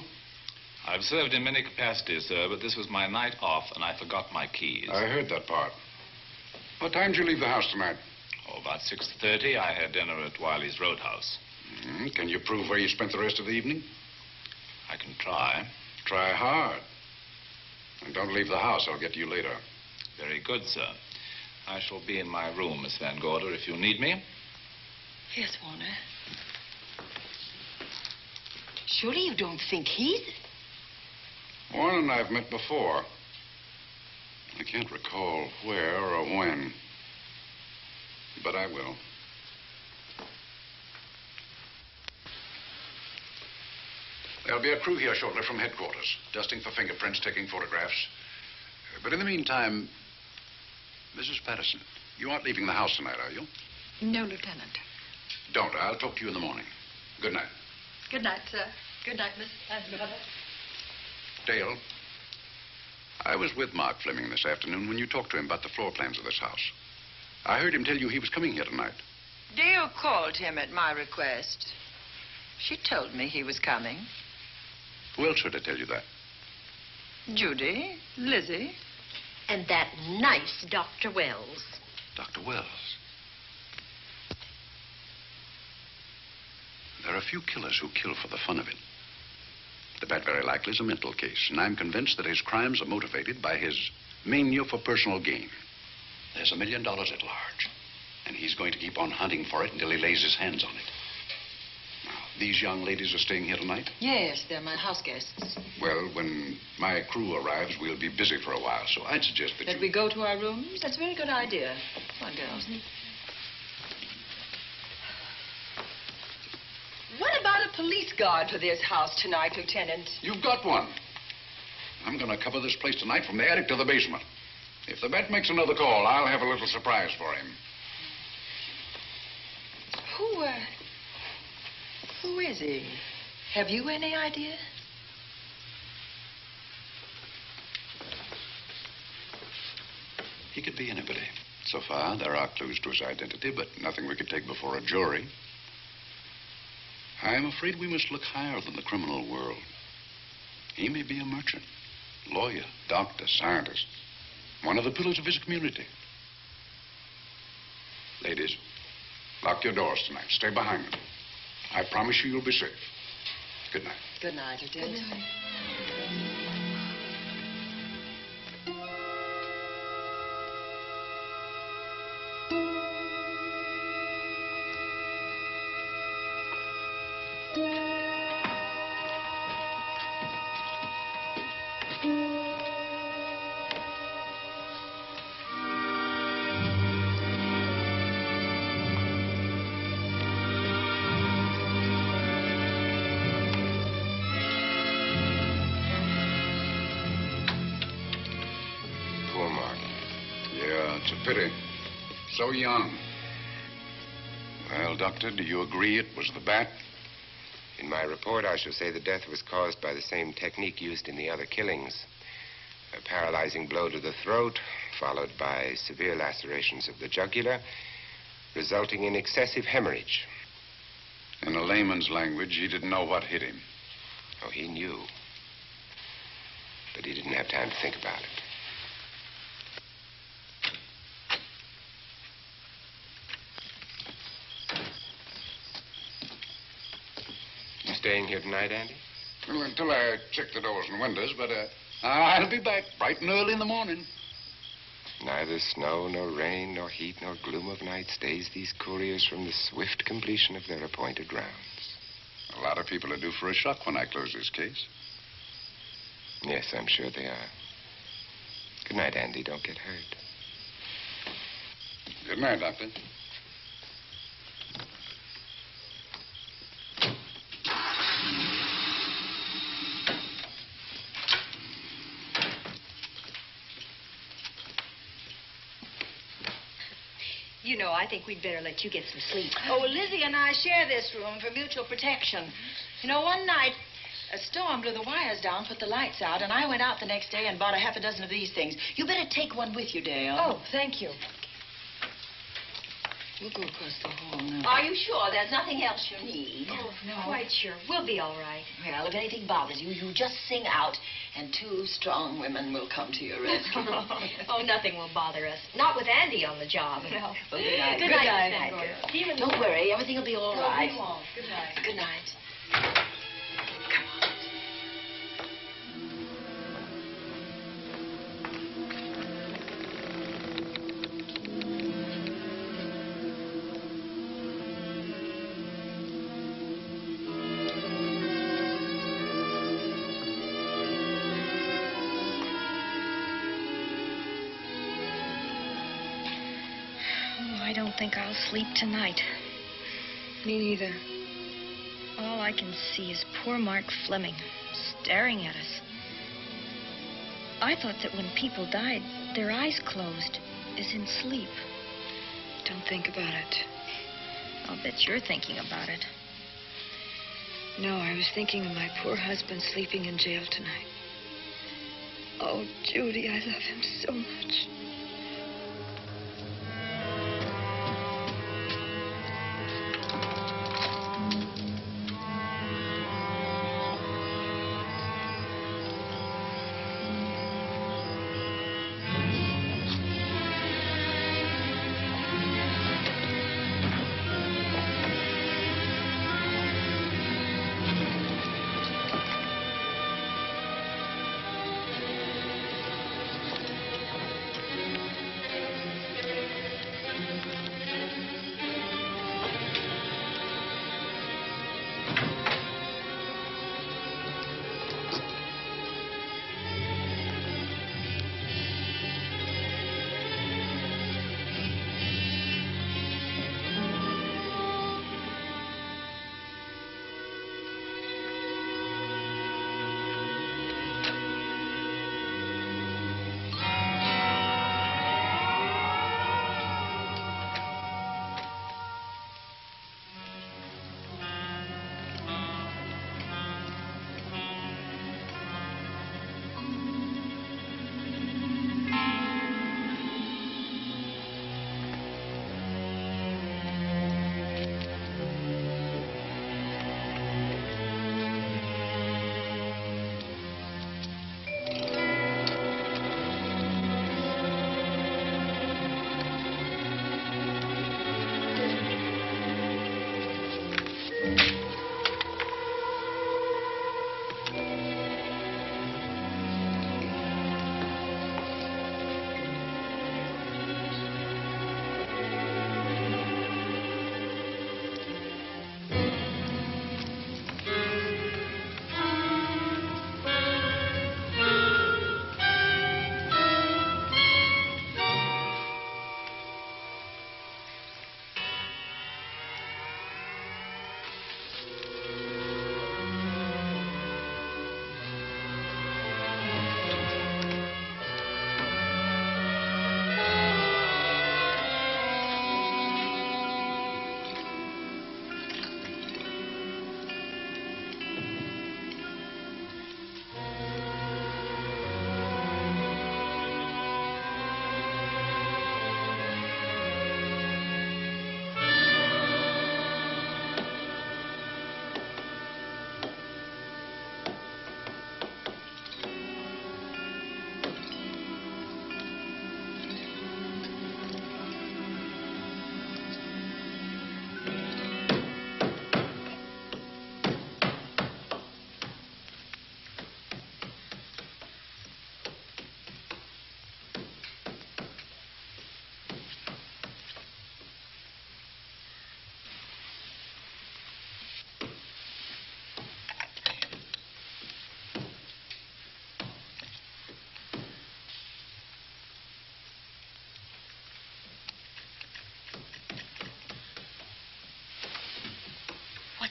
I've served in many capacities, sir, but this was my night off, and I forgot my keys. I heard that part. What time did you leave the house tonight? Oh, about 6:30. I had dinner at Wiley's Roadhouse. Can you prove where you spent the rest of the evening? I can try. Try hard. And don't leave the house. I'll get to you later. Very good, sir. I shall be in my room, Miss Van Gorder, if you need me. Yes, Warner. Surely you don't think he's... Warren and I've met before. I can't recall where or when, but I will. There'll be a crew here shortly from headquarters, dusting for fingerprints, taking photographs. But in the meantime, Mrs. Patterson, you aren't leaving the house tonight, are you? No, Lieutenant. Don't. I'll talk to you in the morning. Good night. Good night, sir. Good night, Miss Van Gorder. Dale, I was with Mark Fleming this afternoon when you talked to him about the floor plans of this house. I heard him tell you he was coming here tonight. Dale called him at my request. She told me he was coming. Who else would I tell you that? Judy, Lizzie. And that nice Dr. Wells. Dr. Wells. There are a few killers who kill for the fun of it. The bat very likely is a mental case, and I'm convinced that his crimes are motivated by his mania for personal gain. There's $1 million at large. And he's going to keep on hunting for it until he lays his hands on it. Now, these young ladies are staying here tonight? Yes, they're my house guests. Well, when my crew arrives, we'll be busy for a while, so I'd suggest that we go to our rooms? That's a very good idea. Come on, girls. What about a police guard for this house tonight, Lieutenant? You've got one. I'm going to cover this place tonight from the attic to the basement. If the bat makes another call, I'll have a little surprise for him. Who is he? Have you any idea? He could be anybody. So far, there are clues to his identity, but nothing we could take before a jury. I'm afraid we must look higher than the criminal world. He may be a merchant, lawyer, doctor, scientist, one of the pillars of his community. Ladies, lock your doors tonight. Stay behind them. I promise you you'll be safe. Good night. Good night, Lieutenant. Good night. Pity. So young. Well, Doctor, do you agree it was the bat? In my report, I shall say the death was caused by the same technique used in the other killings. A paralyzing blow to the throat, followed by severe lacerations of the jugular, resulting in excessive hemorrhage. In a layman's language, he didn't know what hit him. Oh, he knew. But he didn't have time to think about it. Staying here tonight, Andy? Well, until I check the doors and windows, but I'll be back bright and early in the morning. Neither snow, nor rain, nor heat, nor gloom of night stays these couriers from the swift completion of their appointed rounds. A lot of people are due for a shock when I close this case. Yes, I'm sure they are. Good night, Andy. Don't get hurt. Good night, Doctor. You know, I think we'd better let you get some sleep. Oh, Lizzie and I share this room for mutual protection. You know, one night, a storm blew the wires down, put the lights out, and I went out the next day and bought a half a dozen of these things. You better take one with you, Dale. Oh, thank you. We'll go across the hall now. Are you sure there's nothing else you need? Oh, no. Quite sure. We'll be all right. Well, if anything bothers you, you just sing out, and two strong women will come to your rescue. Oh, nothing will bother us. Not with Andy on the job. No. Well, good night. Good night, Miss Van Gordon. Don't worry. Everything will be all right. We won't. Good night. Good night. I don't think I'll sleep tonight. Me neither. All I can see is poor Mark Fleming staring at us. I thought that when people died, their eyes closed, as in sleep. Don't think about it. I'll bet you're thinking about it. No, I was thinking of my poor husband sleeping in jail tonight. Oh, Judy, I love him so much.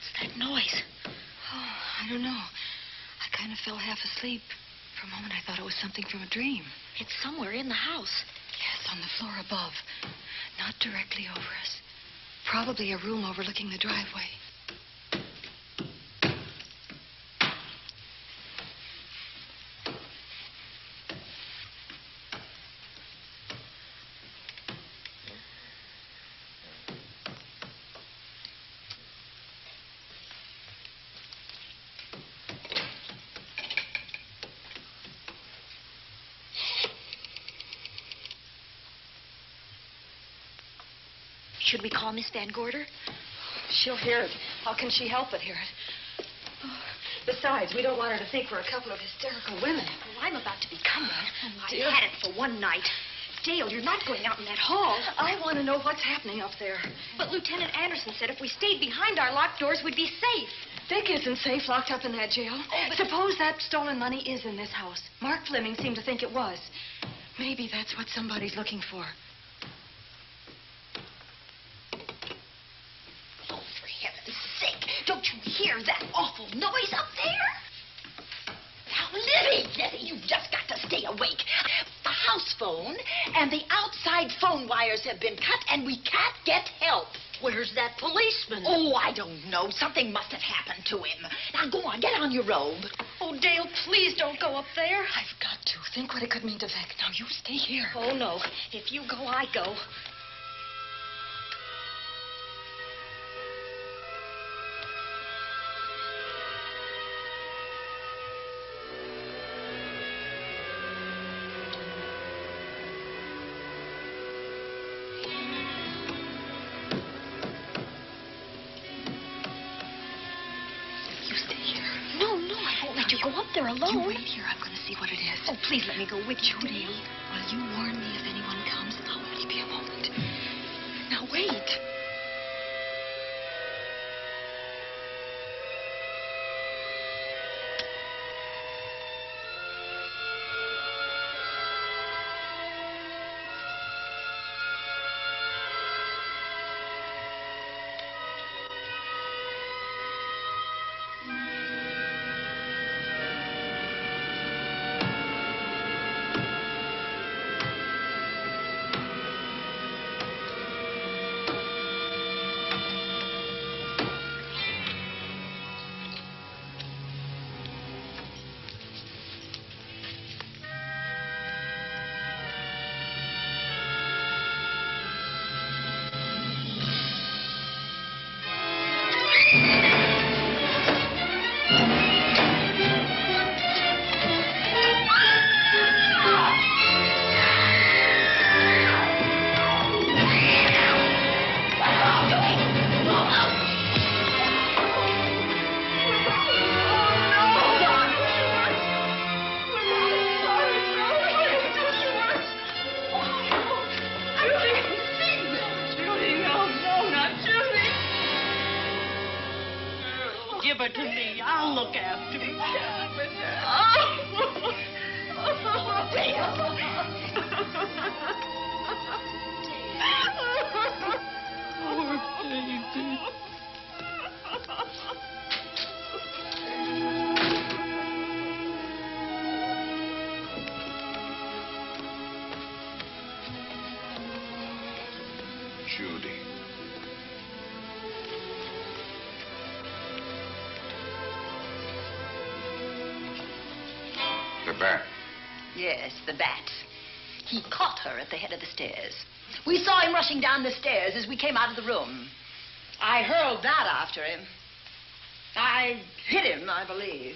What's that noise? Oh, I don't know. I kind of fell half asleep. For a moment, I thought it was something from a dream. It's somewhere in the house. Yes, on the floor above. Not directly over us. Probably a room overlooking the driveway. Should we call Miss Van Gorder? She'll hear it. How can she help but hear it? Oh, besides, we don't want her to think we're a couple of hysterical women. Well, I'm about to become one. Dear. I've had it for one night. Dale, you're not going out in that hall. I want to know what's happening up there. But Lieutenant Anderson said if we stayed behind our locked doors, we'd be safe. Dick isn't safe locked up in that jail. Suppose that stolen money is in this house. Mark Fleming seemed to think it was. Maybe that's what somebody's looking for. Oh, for heaven's sake, don't you hear that awful noise up there? Now, Libby, you've just got to stay awake. The house phone and the outside phone wires have been cut, and we can't get help. Where's that policeman? Oh, I don't know. Something must have happened to him. Now, go on, get on your robe. Oh, Dale, please don't go up there. I've got to. Think what it could mean to Vic. Now, you stay here. Oh, no. If you go, I go. Go up there alone. You wait here. I'm going to see what it is. Oh, please let me go with you. Judy, will you warn me if anyone comes? I'll only be a moment. Now, wait. Give her to me. I'll look after her. Poor baby. Judy. The bat. Yes, the bat. He caught her at the head of the stairs. We saw him rushing down the stairs as we came out of the room. I hurled that after him. I hit him, I believe.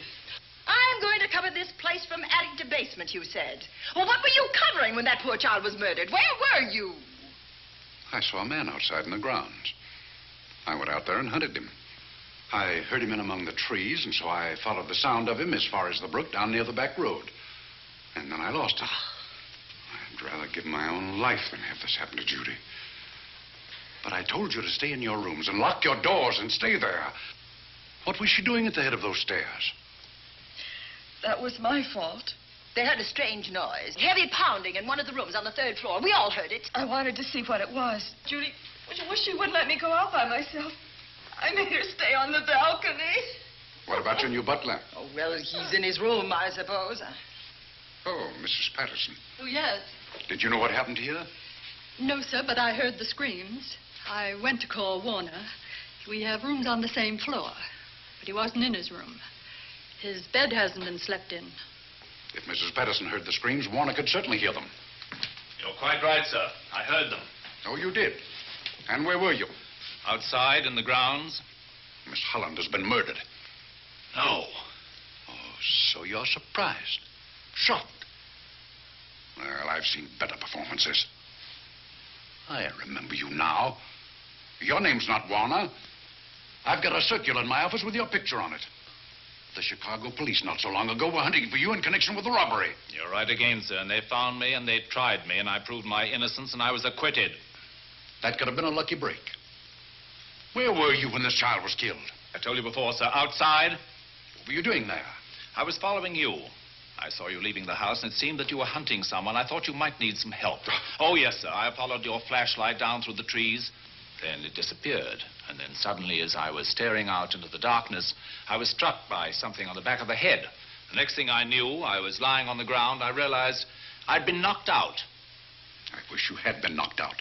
I'm going to cover this place from attic to basement, you said. Well, what were you covering when that poor child was murdered? Where were you? I saw a man outside in the grounds. I went out there and hunted him. I heard him in among the trees, and so I followed the sound of him as far as the brook down near the back road. And then I lost him. I'd rather give my own life than have this happen to Judy. But I told you to stay in your rooms and lock your doors and stay there. What was she doing at the head of those stairs? That was my fault. They heard a strange noise. Heavy pounding in one of the rooms on the third floor. We all heard it. I wanted to see what it was. Judy, I wish you wouldn't let me go out by myself. I made her stay on the balcony. What about your new butler? Oh, well, he's in his room, I suppose. Oh, Mrs. Patterson. Oh, yes. Did you know what happened here? No, sir, but I heard the screams. I went to call Warner. We have rooms on the same floor, but he wasn't in his room. His bed hasn't been slept in. If Mrs. Patterson heard the screams, Warner could certainly hear them. You're quite right, sir. I heard them. Oh, you did? And where were you? Outside in the grounds. Miss Holland has been murdered. No. Oh, so you're surprised. Shocked. Well, I've seen better performances. I remember you now. Your name's not Warner. I've got a circular in my office with your picture on it. The Chicago police not so long ago were hunting for you in connection with the robbery. You're right again, sir. And they found me and they tried me and I proved my innocence and I was acquitted. That could have been a lucky break. Where were you when this child was killed? I told you before, sir. Outside. What were you doing there? I was following you. I saw you leaving the house, and it seemed that you were hunting someone. I thought you might need some help. Oh, yes, sir. I followed your flashlight down through the trees. Then it disappeared. And then suddenly, as I was staring out into the darkness, I was struck by something on the back of the head. The next thing I knew, I was lying on the ground. I realized I'd been knocked out. I wish you had been knocked out.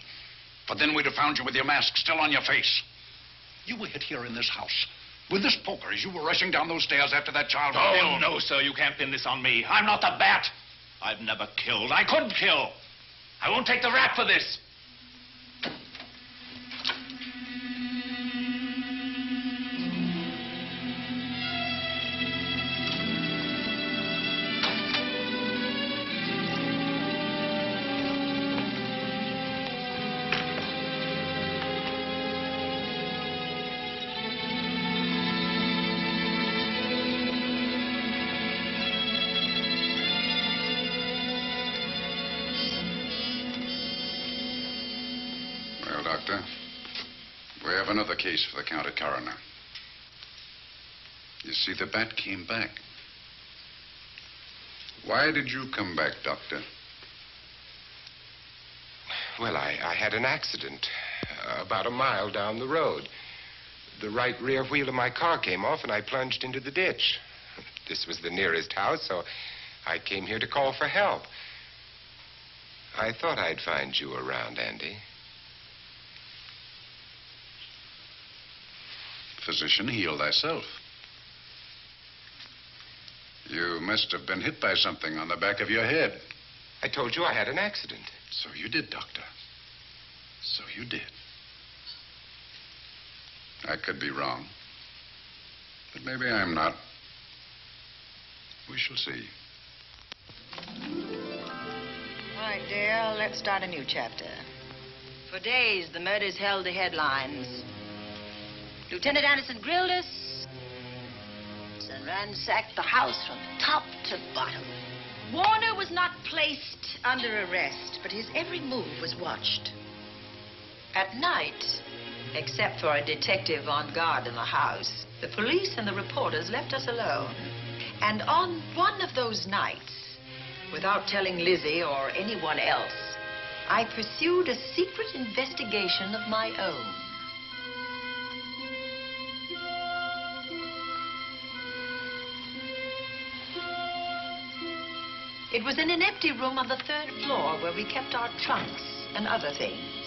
But then we'd have found you with your mask still on your face. You were hit here in this house with this poker as you were rushing down those stairs after that child was killed. Oh, no, sir. You can't pin this on me. I'm not the bat. I've never killed. I couldn't kill. I won't take the rap for this. Doctor. We have another case for the county coroner. You see, the bat came back. Why did you come back, Doctor? Well, I had an accident about a mile down the road. The right rear wheel of my car came off, and I plunged into the ditch. This was the nearest house, so I came here to call for help. I thought I'd find you around, Andy. Physician, heal thyself. You must have been hit by something on the back of your head. I told you I had an accident. So you did, Doctor. So you did. I could be wrong. But maybe I'm not. We shall see. All right, dear, let's start a new chapter. For days, the murders held the headlines. Lieutenant Anderson grilled us and ransacked the house from top to bottom. Warner was not placed under arrest, but his every move was watched. At night, except for a detective on guard in the house, the police and the reporters left us alone. And on one of those nights, without telling Lizzie or anyone else, I pursued a secret investigation of my own. It was in an empty room on the 3rd floor where we kept our trunks and other things.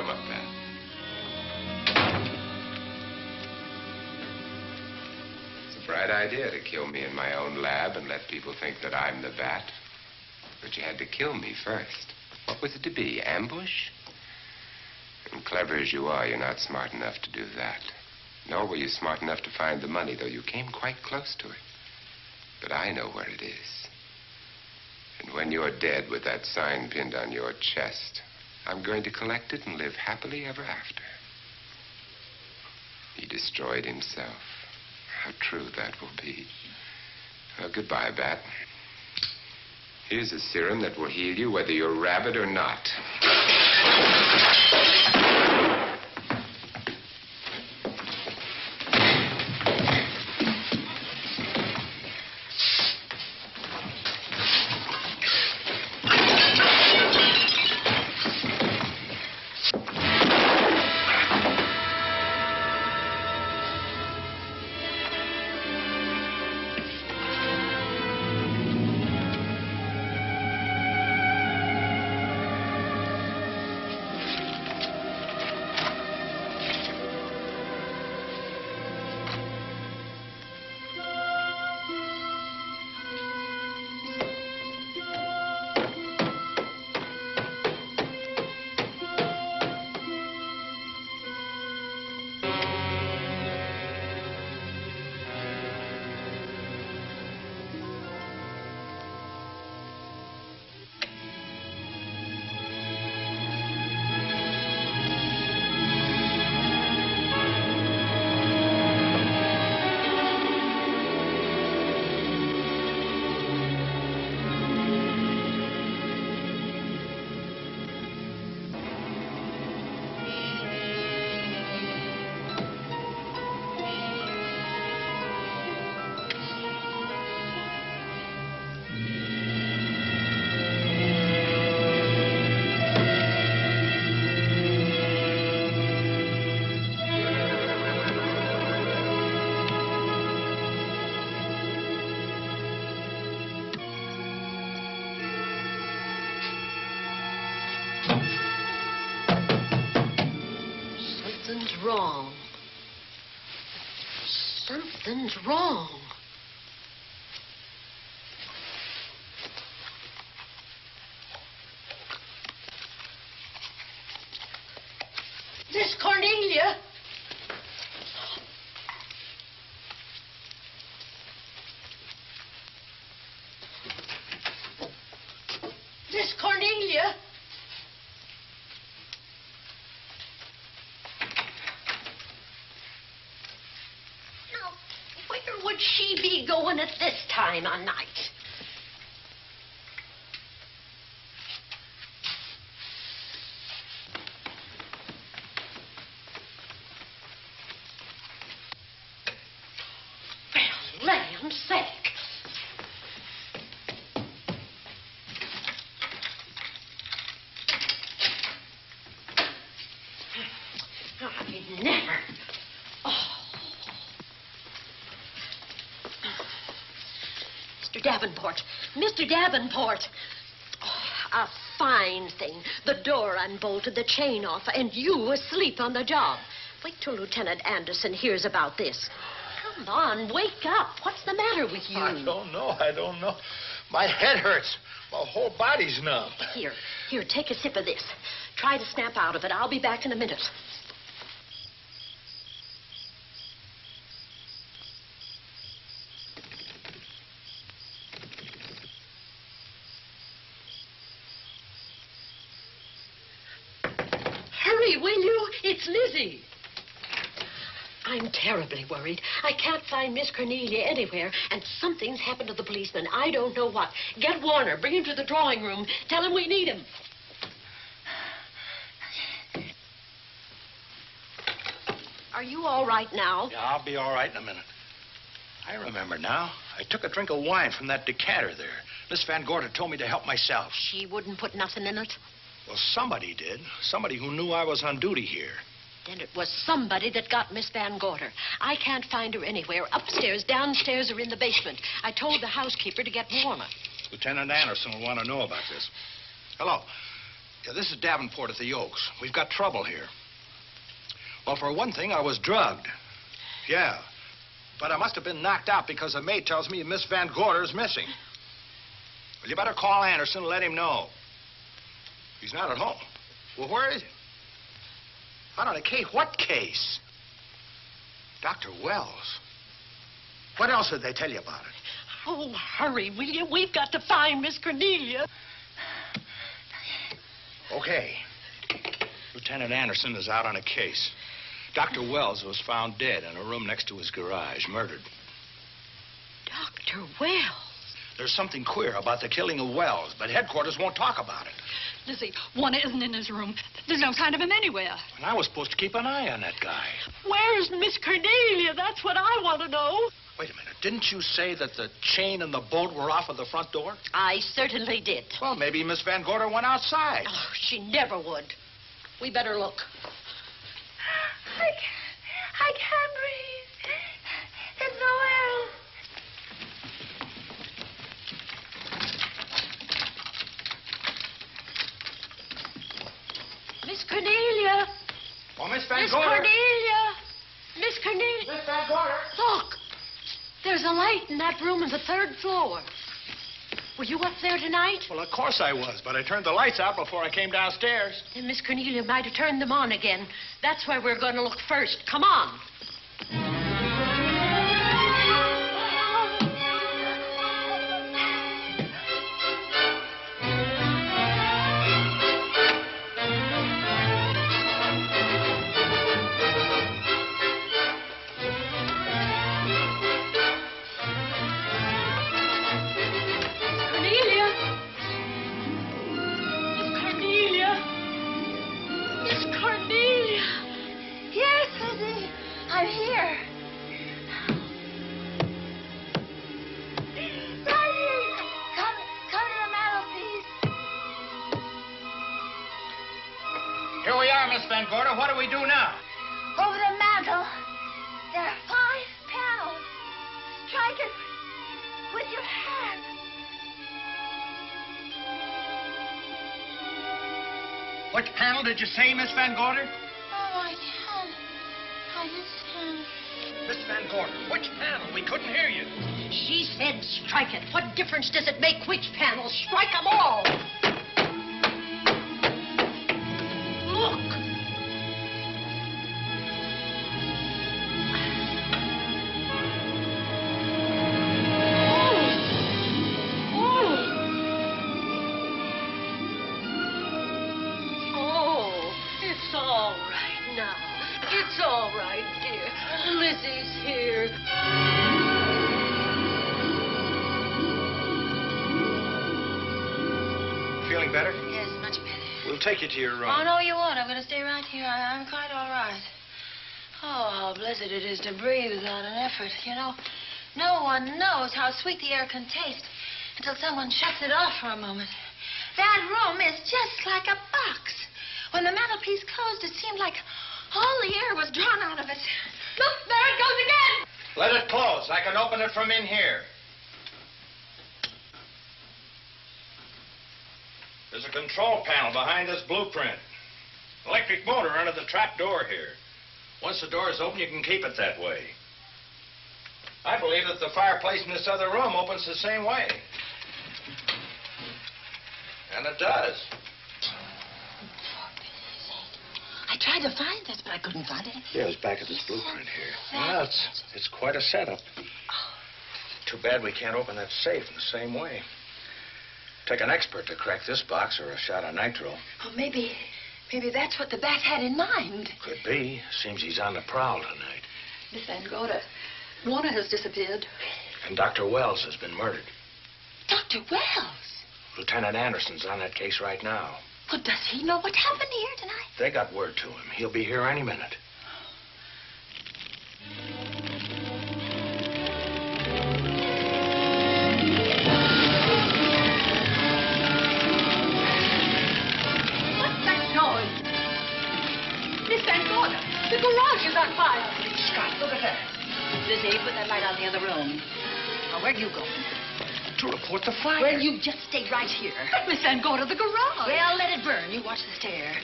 Come up, Pat. It's a bright idea to kill me in my own lab and let people think that I'm the bat. But you had to kill me first. What was it to be? Ambush? And clever as you are, you're not smart enough to do that. Nor were you smart enough to find the money, though you came quite close to it. But I know where it is. And when you're dead with that sign pinned on your chest, I'm going to collect it and live happily ever after. He destroyed himself. How true that will be. Well, goodbye, Bat. Here's a serum that will heal you whether you're rabid or not. Something's wrong. Something's wrong. Miss Cornelia. Miss Cornelia. Where would she be going at this time of night? Well, land's sake. I never. Mr. Davenport. Mr. Davenport. Oh, a fine thing. The door unbolted, the chain off, and you asleep on the job. Wait till Lieutenant Anderson hears about this. Come on, wake up. What's the matter with you? I don't know. My head hurts. My whole body's numb. Here, take a sip of this. Try to snap out of it. I'll be back in a minute. Hurry, will you? It's Lizzie. I'm terribly worried. I can't find Miss Cornelia anywhere, and something's happened to the policeman. I don't know what. Get Warner. Bring him to the drawing room. Tell him we need him. Are you all right now? Yeah, I'll be all right in a minute. I remember now. I took a drink of wine from that decanter there. Miss Van Gorder told me to help myself. She wouldn't put nothing in it? Well, somebody did. Somebody who knew I was on duty here. Then it was somebody that got Miss Van Gorder. I can't find her anywhere. Upstairs, downstairs, or in the basement. I told the housekeeper to get Warner. Lieutenant Anderson will want to know about this. Hello. Doctor, this is Davenport at the Oaks. We've got trouble here. Well, for one thing, I was drugged. Yeah. But I must have been knocked out because the maid tells me Miss Van Gorder is missing. Well, you better call Anderson and let him know. He's not at home. Well, where is he? Out on a case? What case? Dr. Wells. What else did they tell you about it? Oh, hurry, will you? We've got to find Miss Cornelia. Okay. Lieutenant Anderson is out on a case. Dr. Wells was found dead in a room next to his garage, murdered. Dr. Wells? There's something queer about the killing of Wells, but headquarters won't talk about it. Lizzie, Warner isn't in his room. There's no sign of him anywhere. And I was supposed to keep an eye on that guy. Where's Miss Cornelia? That's what I want to know. Wait a minute. Didn't you say that the chain and the bolt were off of the front door? I certainly did. Well, maybe Miss Van Gorder went outside. Oh, she never would. We better look. I can't breathe. There's no air. Miss Cornelia. Oh, Miss Van Miss Gorder. Cornelia. Miss Cornelia. Miss Van Gorder. Look. There's a light in that room on the 3rd floor. Were you up there tonight? Well, of course I was, but I turned the lights out before I came downstairs. Then Miss Cornelia might have turned them on again. That's where we're going to look first. Come on. I'm here. Daddy, come to the mantelpiece. Here we are, Miss Van Gorder. What do we do now? Over the mantel, there are 5 panels. Strike it with your hand. Which panel did you say, Miss Van Gorder? Oh, I can't. I just can't. Miss Van Gorder, which panel? We couldn't hear you. She said strike it. What difference does it make which panel? Strike them all. Look. Oh, it's all right now. It's all right, dear. Lizzie's here. Feeling better? Yes, much better. We'll take you to your room. Oh, no, you won't. I'm going to stay right here. I'm quite all right. Oh, how blessed it is to breathe without an effort. You know, no one knows how sweet the air can taste until someone shuts it off for a moment. That room is just like a box. When the mantelpiece closed, it seemed like all the air was drawn out of it. Look, there it goes again. Let it close. I can open it from in here. There's a control panel behind this blueprint. Electric motor under the trap door here. Once the door is open, you can keep it that way. I believe that the fireplace in this other room opens the same way. And it does. I tried to find this, but I couldn't find it. Yeah, it's back of this blueprint here. Well, it's quite a setup. Too bad we can't open that safe in the same way. Take an expert to crack this box or a shot of nitro. Oh, maybe that's what the bat had in mind. Could be. Seems he's on the prowl tonight. Miss Van Gorder, Warner has disappeared. And Dr. Wells has been murdered. Dr. Wells? Lieutenant Anderson's on that case right now. Well, does he know what happened here tonight? They got word to him. He'll be here any minute. What's that noise? Miss Van Gorder, the garage is on fire. Scott, look at that. Lizzie, put that light out in the other room. Now, where do you go? To report the fire. Well, you just stay right here. Miss Van Gorder, the garage. Well, let it burn. You watch the stair.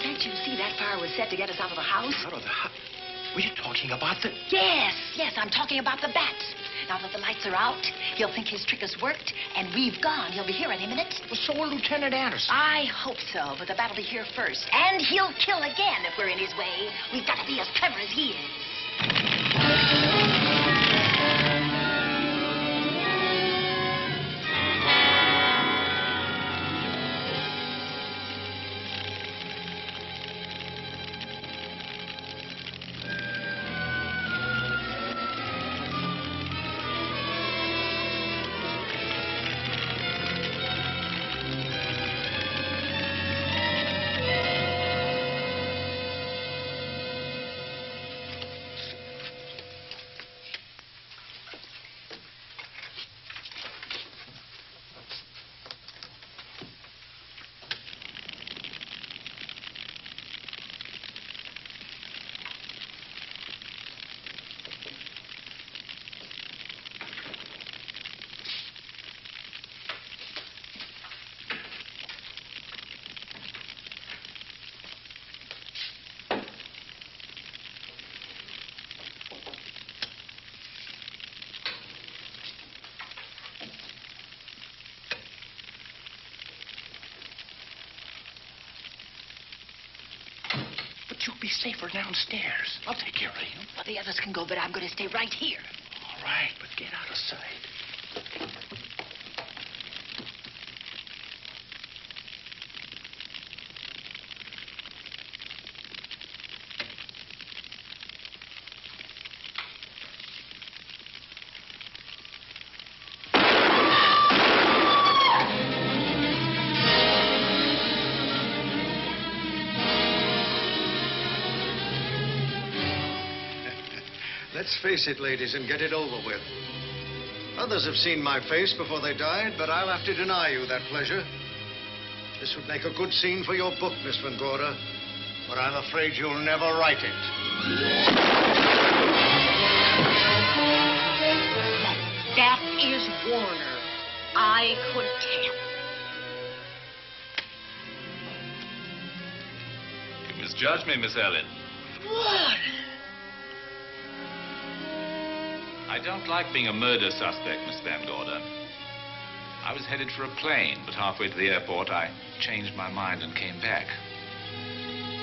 Can't you see that fire was set to get us out of the house? Out of the house? Were you talking about the... Yes, I'm talking about the bat. Now that the lights are out, he'll think his trick has worked, and we've gone. He'll be here any minute. Well, so will Lieutenant Anderson. I hope so, but the bat will be here first. And he'll kill again if we're in his way. We've got to be as clever as he is. You'll be safer downstairs. I'll take care of you. Well, the others can go, but I'm going to stay right here. All right, but get out of sight. Let's face it, ladies, and get it over with. Others have seen my face before they died, but I'll have to deny you that pleasure. This would make a good scene for your book, Miss Van Gorder, but I'm afraid you'll never write it. That is Warner. I could tell. You misjudged me, Miss Ellen. Warner! I don't like being a murder suspect, Miss Van Gorder. I was headed for a plane, but halfway to the airport, I changed my mind and came back.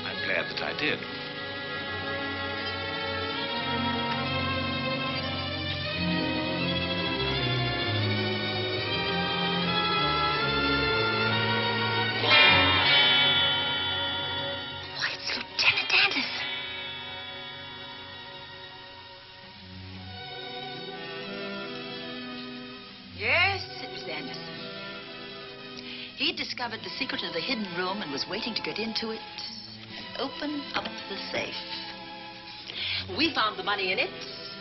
I'm glad that I did. Why, it's Lieutenant Anderson. Yes, it was Anderson. He discovered the secret of the hidden room and was waiting to get into it. Open up the safe. We found the money in it.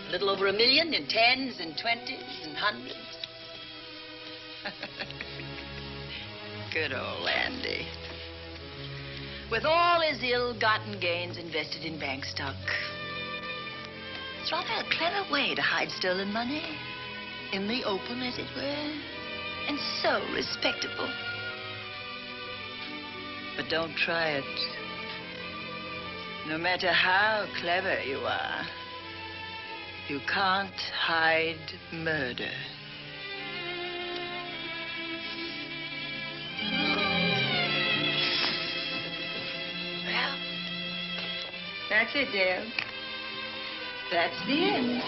A little over $1 million in tens and twenties and hundreds. Good old Andy. With all his ill-gotten gains invested in bank stock. It's rather a clever way to hide stolen money. In the open, as it were. And so respectable. But don't try it. No matter how clever you are, you can't hide murder. Well, that's it, Dale. That's the end.